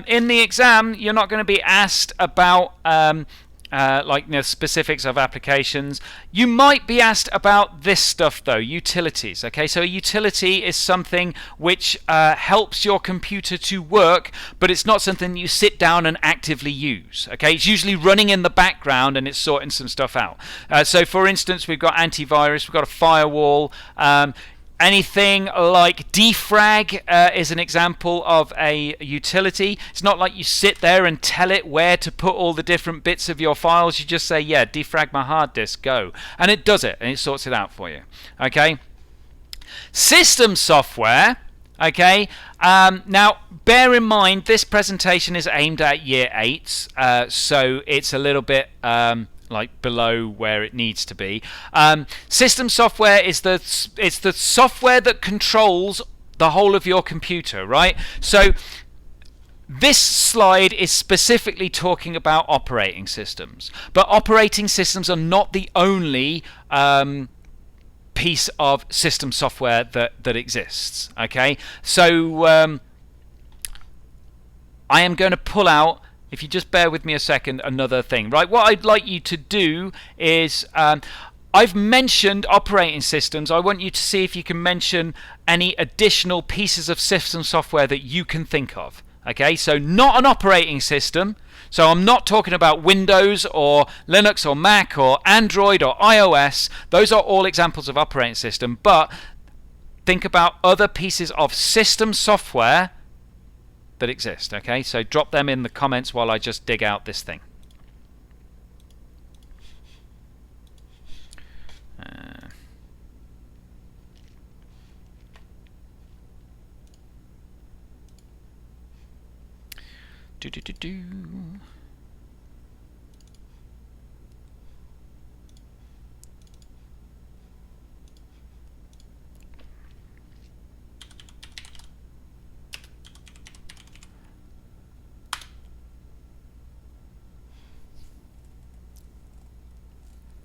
in the exam you're not going to be asked about specifics of applications. You might be asked about this stuff though, utilities. Okay, so a utility is something which helps your computer to work, but it's not something you sit down and actively use. Okay, it's usually running in the background and it's sorting some stuff out. So for instance, we've got antivirus, we've got a firewall. Anything like defrag is an example of a utility. It's not like you sit there and tell it where to put all the different bits of your files. You just say, yeah, defrag my hard disk, go. And it does it, and it sorts it out for you. Okay? System software. Okay? Now, bear in mind, this presentation is aimed at Year 8s, so it's a little bit... below where it needs to be. System software is the software that controls the whole of your computer, right? So This slide is specifically talking about operating systems, but operating systems are not the only piece of system software that exists. Okay, so I am going to pull out, if you just bear with me a second, another thing. Right, what I'd like you to do is, I've mentioned operating systems. I want you to see if you can mention any additional pieces of system software that you can think of. Okay, so not an operating system. So I'm not talking about Windows or Linux or Mac or Android or iOS. Those are all examples of operating system. But think about other pieces of system software that exist. Okay, so drop them in the comments while I just dig out this thing.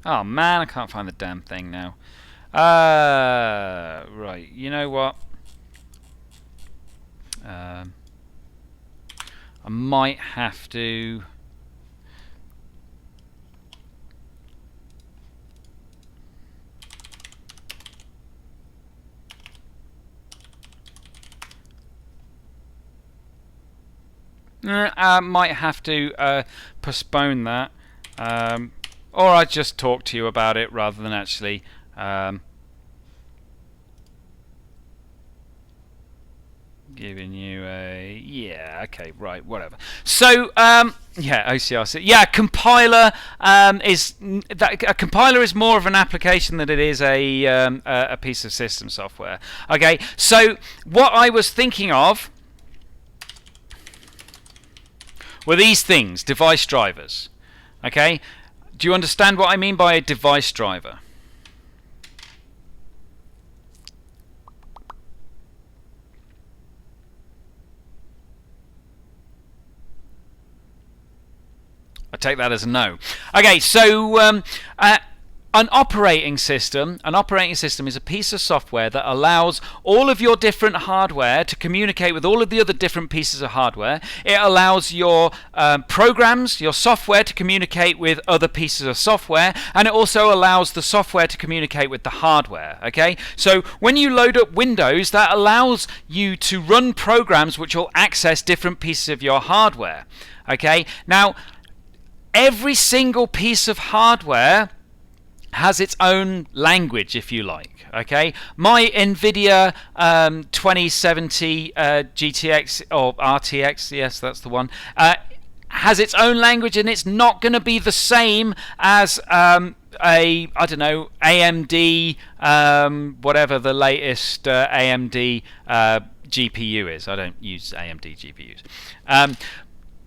Oh man, I can't find the damn thing now. Right, you know what? I might have to... I might have to postpone that. Or I just talk to you about it rather than actually giving you a... yeah, okay, right, whatever. So yeah, OCR. Yeah, compiler is that a compiler is more of an application than it is a piece of system software. Okay, so what I was thinking of were these things, device drivers. Okay, do you understand what I mean by a device driver? I take that as a no. Okay, so an operating system is a piece of software that allows all of your different hardware to communicate with all of the other different pieces of hardware. It allows your programs, your software, to communicate with other pieces of software, and it also allows the software to communicate with the hardware. Okay, so when you load up Windows, that allows you to run programs which will access different pieces of your hardware. Okay, now every single piece of hardware has its own language, if you like. Okay, my NVIDIA 2070 GTX or RTX, yes, that's the one, has its own language, and it's not going to be the same as I don't know, AMD, whatever the latest AMD GPU is. I don't use AMD GPUs.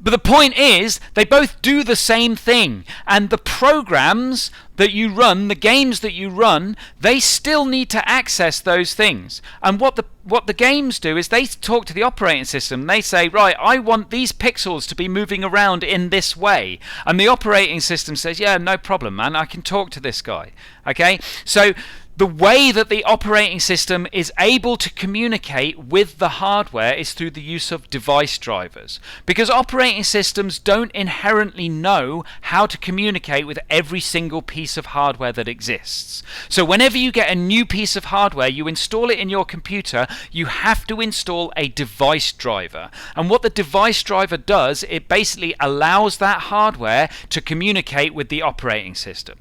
But the point is, they both do the same thing, and the programs that you run, the games that you run, they still need to access those things. And what the games do is they talk to the operating system. They say, right, I want these pixels to be moving around in this way, and the operating system says, yeah, no problem, man, I can talk to this guy. Okay, so the way that the operating system is able to communicate with the hardware is through the use of device drivers, because operating systems don't inherently know how to communicate with every single piece of hardware that exists. So whenever you get a new piece of hardware, you install it in your computer, you have to install a device driver. And what the device driver does, it basically allows that hardware to communicate with the operating system.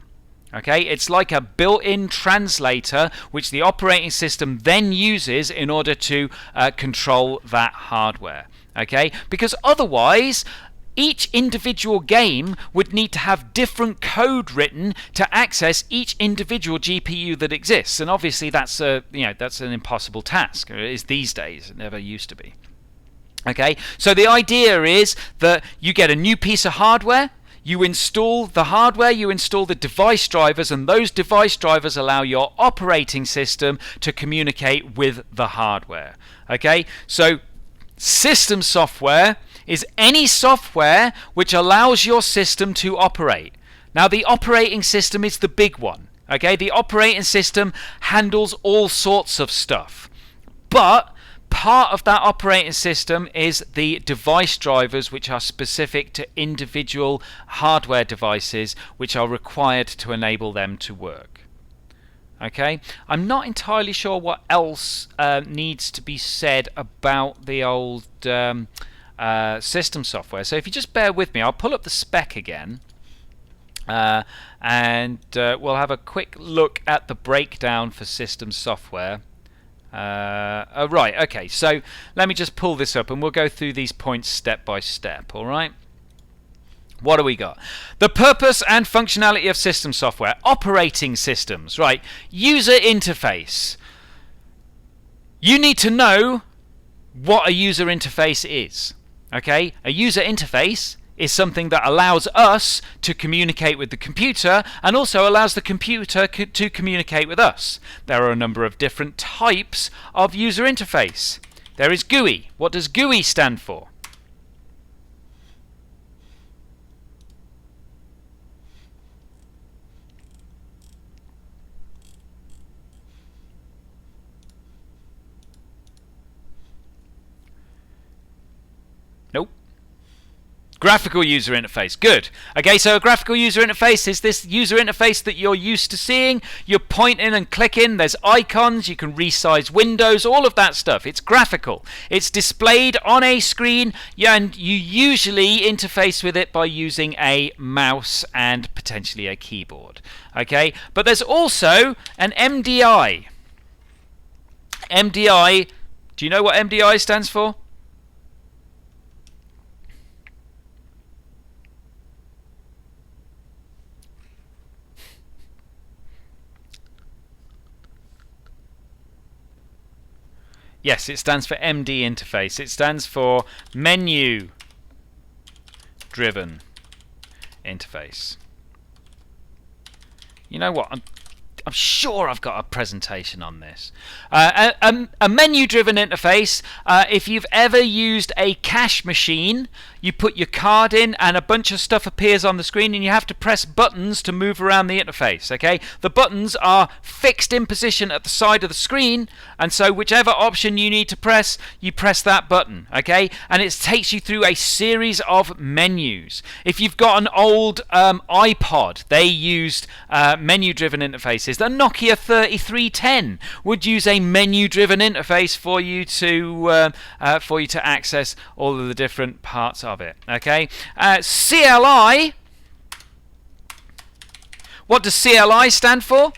Okay, it's like a built-in translator which the operating system then uses in order to control that hardware. Okay, because otherwise each individual game would need to have different code written to access each individual GPU that exists, and obviously that's that's an impossible task. It is these days. It never used to be. Okay, so the idea is that you get a new piece of hardware. You install the hardware, you install the device drivers, and those device drivers allow your operating system to communicate with the hardware. Okay, so system software is any software which allows your system to operate. Now, the operating system is the big one. Okay, the operating system handles all sorts of stuff, but part of that operating system is the device drivers, which are specific to individual hardware devices, which are required to enable them to work. Okay, I'm not entirely sure what else needs to be said about the old system software. So if you just bear with me, I'll pull up the spec again. And we'll have a quick look at the breakdown for system software. Right, okay, so let me just pull this up and we'll go through these points step by step, alright? What do we got? The purpose and functionality of system software. Operating systems, right? User interface. You need to know what a user interface is, okay? A user interface is something that allows us to communicate with the computer and also allows the computer to communicate with us. There are a number of different types of user interface. There is GUI. What does GUI stand for? Nope. Graphical user interface. Good. Okay, so a graphical user interface is this user interface that you're used to seeing. You're pointing and clicking. There's icons. You can resize windows, all of that stuff. It's graphical. It's displayed on a screen, and you usually interface with it by using a mouse and potentially a keyboard. Okay, but there's also an MDI. MDI, do you know what MDI stands for? Yes, it stands for MD interface. It stands for menu driven interface. You know what? I'm sure I've got a presentation on this. A menu-driven interface, if you've ever used a cash machine, you put your card in and a bunch of stuff appears on the screen and you have to press buttons to move around the interface. Okay, the buttons are fixed in position at the side of the screen, and so whichever option you need to press, you press that button. Okay, and it takes you through a series of menus. If you've got an old iPod, they used menu-driven interfaces. The Nokia 3310 would use a menu-driven interface for you to access all of the different parts of it. Okay, CLI. What does CLI stand for?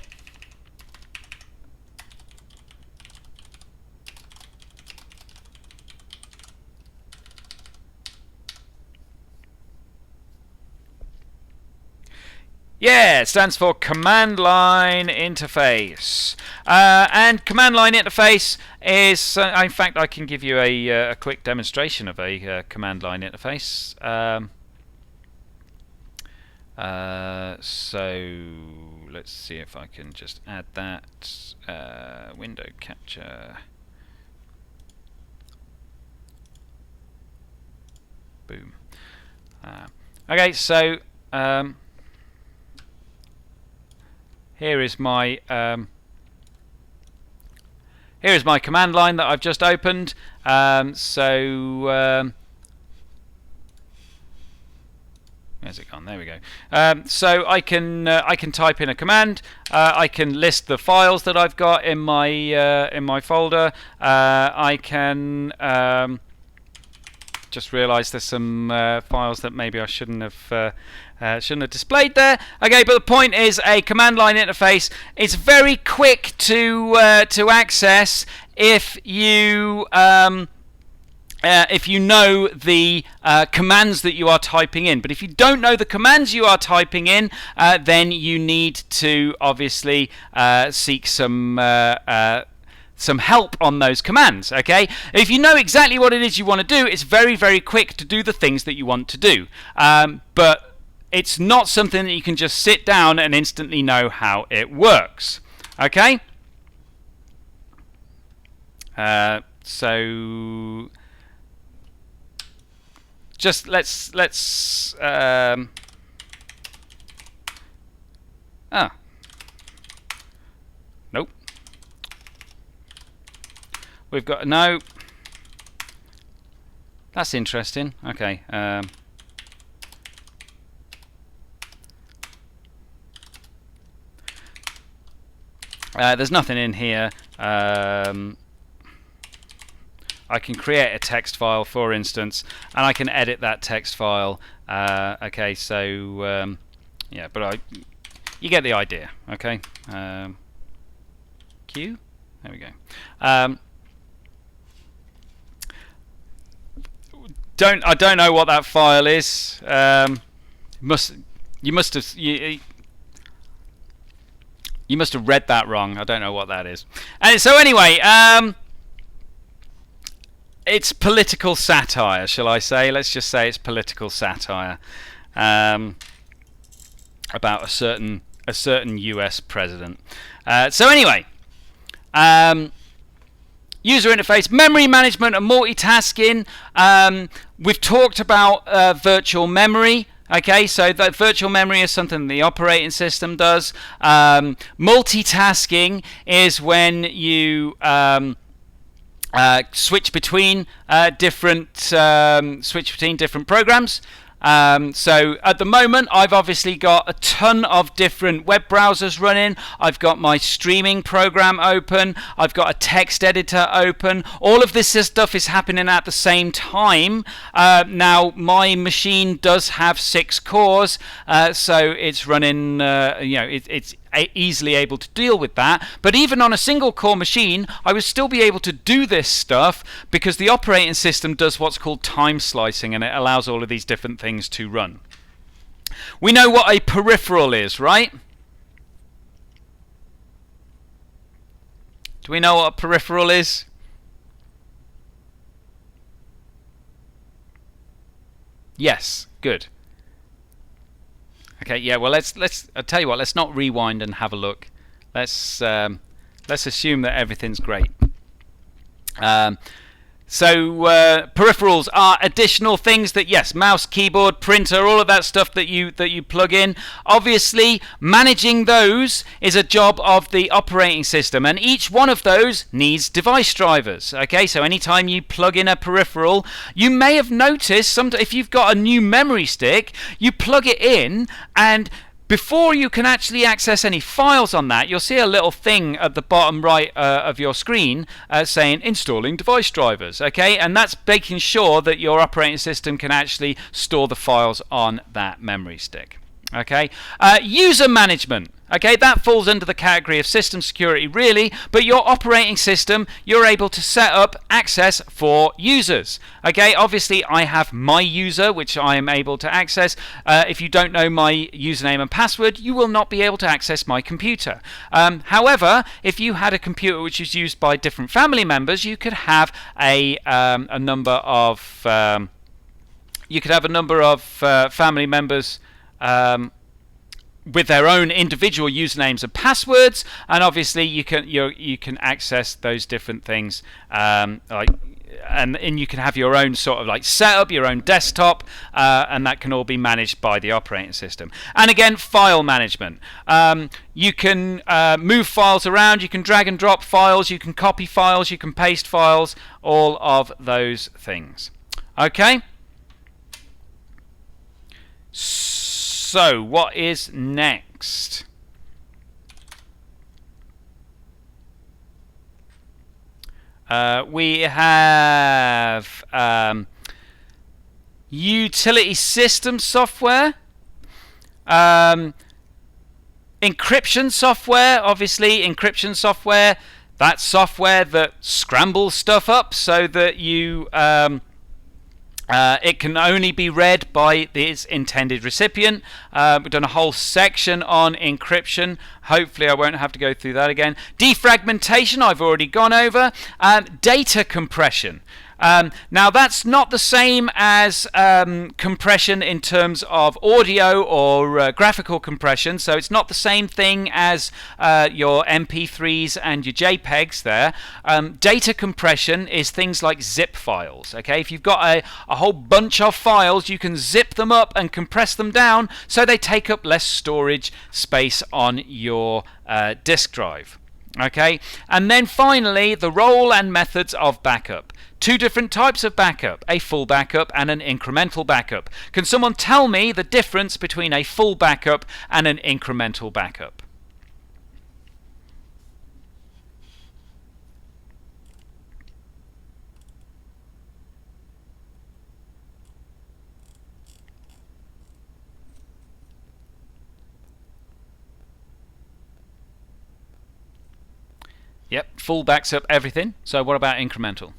Yeah, it stands for Command Line Interface. And Command Line Interface is, in fact, I can give you a quick demonstration of a Command Line Interface. So let's see if I can just add that. Window capture. Boom. Okay, so here is my command line that I've just opened. Where's it gone? There we go. So I can type in a command. I can list the files that I've got in my folder. I can just realised there's some files that maybe I shouldn't have displayed there. Okay, but the point is, a command line interface is very quick to access if you know the commands that you are typing in. But if you don't know the commands you are typing in, then you need to obviously seek some help on those commands. Okay, if you know exactly what it is you want to do, it's very, very quick to do the things that you want to do. But it's not something that you can just sit down and instantly know how it works. Okay, so Nope. We've got no. That's interesting. Okay. There's nothing in here. I can create a text file, for instance, and I can edit that text file. Okay, so yeah, but you get the idea. Okay. Q. There we go. I don't know what that file is. You must have read that wrong. I don't know what that is. And so anyway, it's political satire, shall I say? Let's just say it's political satire about a certain US president. So anyway, user interface, memory management and multitasking. We've talked about virtual memory. Okay, so that virtual memory is something the operating system does. Multitasking is when you switch between different programs. So at the moment, I've obviously got a ton of different web browsers running. I've got my streaming program open. I've got a text editor open. All of this stuff is happening at the same time. Now, my machine does have 6 cores, so it's running. It's easily able to deal with that. But even on a single core machine, I would still be able to do this stuff because the operating system does what's called time slicing, and it allows all of these different things to run. We know what a peripheral is, right? Do we know what a peripheral is? Yes, good. Okay, yeah. Well, let's. I'll tell you what. Let's not rewind and have a look. Let's assume that everything's great. So peripherals are additional things that, yes, mouse, keyboard, printer, all of that stuff that you plug in. Obviously, managing those is a job of the operating system, and each one of those needs device drivers. Okay, so anytime you plug in a peripheral, you may have noticed if you've got a new memory stick, you plug it in, and before you can actually access any files on that, you'll see a little thing at the bottom right of your screen saying installing device drivers. Okay, and that's making sure that your operating system can actually store the files on that memory stick. Okay, user management. Okay, that falls under the category of system security, really, but your operating system, you're able to set up access for users. Okay, obviously I have my user, which I am able to access. If you don't know my username and password, you will not be able to access my computer. However, if you had a computer which is used by different family members, you could have a number of family members with their own individual usernames and passwords, and obviously you can access those different things, and you can have your own sort of like setup, your own desktop, and that can all be managed by the operating system. And again, file management. You can move files around, you can drag and drop files, you can copy files, you can paste files, all of those things. Okay. So, what is next? We have utility system software, encryption software. Obviously, encryption software, that's software that scrambles stuff up so that you it can only be read by its intended recipient. We've done a whole section on encryption. Hopefully I won't have to go through that again. Defragmentation, I've already gone over. Data compression. Now that's not the same as compression in terms of audio or graphical compression, so it's not the same thing as your MP3s and your JPEGs there. Data compression is things like zip files. Okay, if you've got a whole bunch of files, you can zip them up and compress them down so they take up less storage space on your disk drive. Okay, and then finally the role and methods of backup. Two different types of backup, a full backup and an incremental backup. Can someone tell me the difference between a full backup and an incremental backup? Yep, full backs up everything. So what about incremental?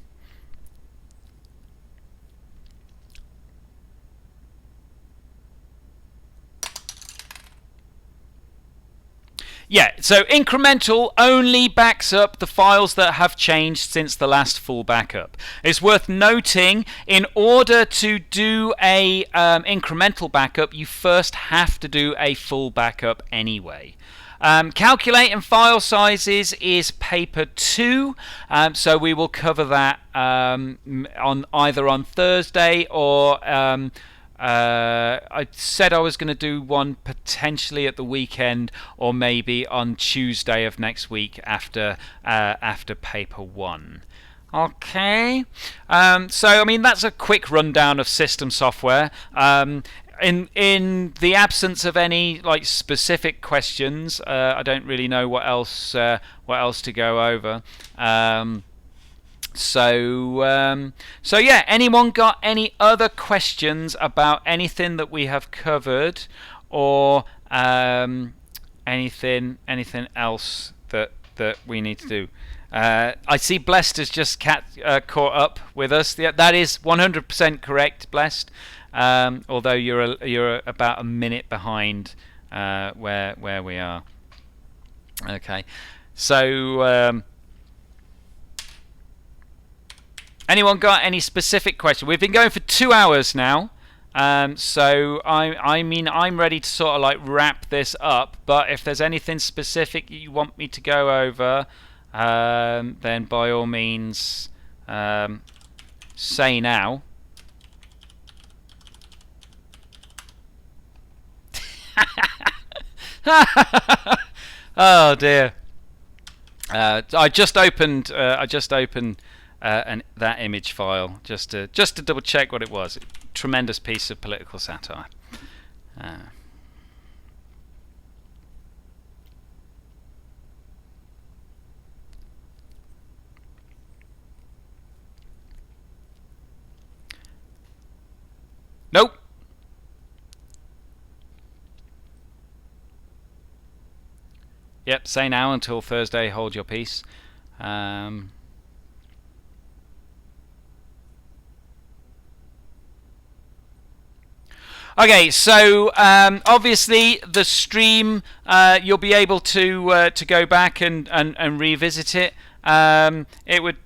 Yeah, so incremental only backs up the files that have changed since the last full backup. It's worth noting, in order to do a incremental backup, you first have to do a full backup anyway. Calculating file sizes is paper 2, so we will cover that either on Thursday or I said I was going to do one potentially at the weekend or maybe on Tuesday of next week after paper 1. Okay, so I mean that's a quick rundown of system software. In the absence of any like specific questions, I don't really know what else to go over. So yeah, anyone got any other questions about anything that we have covered, or anything else that we need to do? I see Blessed has just caught up with us. Yeah, that is 100% correct, Blessed. Although you're about a minute behind where we are. Okay, so anyone got any specific question? We've been going for 2 hours now, so I mean I'm ready to sort of like wrap this up. But if there's anything specific you want me to go over, then by all means say now. Oh dear! I just opened that image file just to double check what it was. Tremendous piece of political satire. Nope. Yep, say now until Thursday, hold your peace. Okay, so obviously the stream, you'll be able to go back and revisit it. It would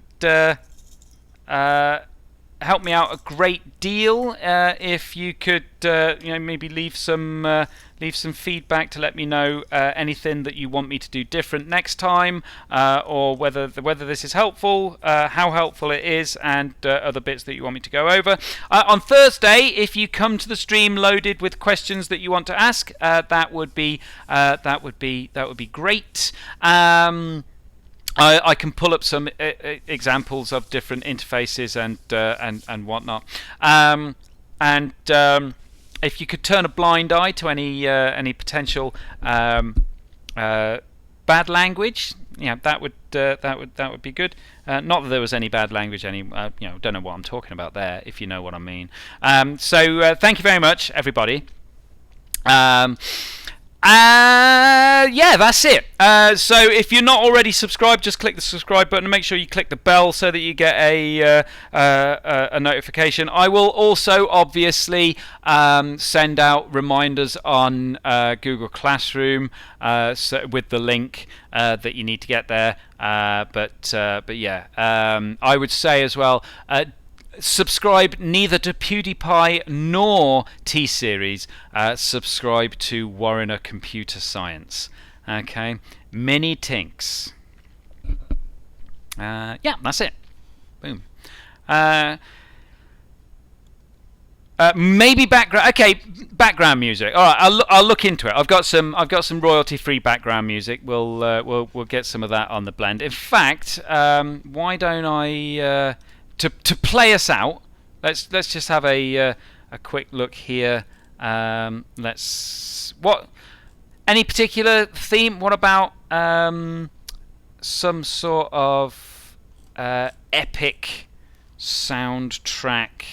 help me out a great deal if you could maybe leave some feedback to let me know anything that you want me to do different next time, or whether this is helpful, how helpful it is, and other bits that you want me to go over. On Thursday, if you come to the stream loaded with questions that you want to ask, that would be great. I can pull up some examples of different interfaces and whatnot, and if you could turn a blind eye to any potential bad language, that would be good. Not that there was any bad language, don't know what I'm talking about there, if you know what I mean. So thank you very much, everybody. Yeah, that's it. So if you're not already subscribed, just click the subscribe button and make sure you click the bell so that you get a notification. I will also obviously send out reminders on Google Classroom with the link that you need to get there. But yeah, I would say as well, subscribe neither to PewDiePie nor T-Series. Subscribe to Warrener Computer Science. Okay, many tinks. Yeah, that's it. Boom. Maybe background. Okay, background music. All right, I'll look into it. I've got some royalty-free background music. We'll get some of that on the blend. In fact, why don't I to play us out? Let's just have a quick look here. Any particular theme? What about some sort of epic soundtrack?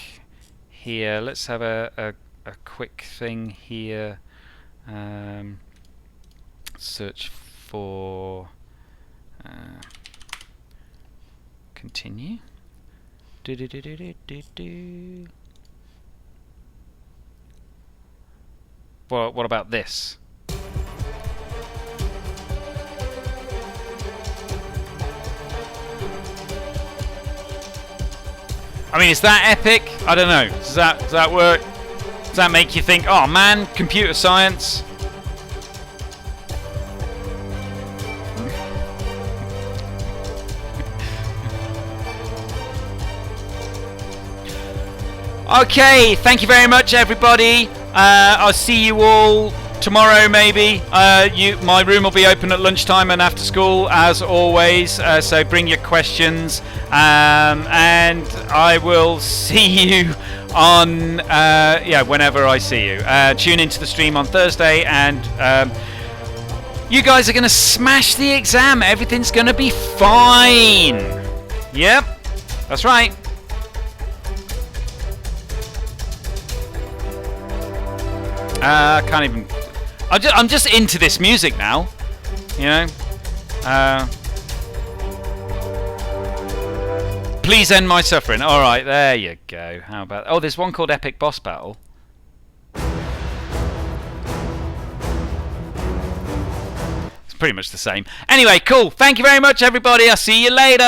Here, let's have a quick thing here. Search for continue. What about this? I mean, is that epic? I don't know. Does that work? Does that make you think, oh man, computer science? Okay, thank you very much, everybody. I'll see you all tomorrow, maybe. My room will be open at lunchtime and after school, as always. So bring your questions. And I will see you on whenever I see you. Tune into the stream on Thursday, and you guys are going to smash the exam. Everything's going to be fine. Yep, that's right. I can't even. I'm just into this music now, you know. Please end my suffering. All right, there you go. How about? Oh, there's one called Epic Boss Battle. It's pretty much the same. Anyway, cool. Thank you very much, everybody. I'll see you later.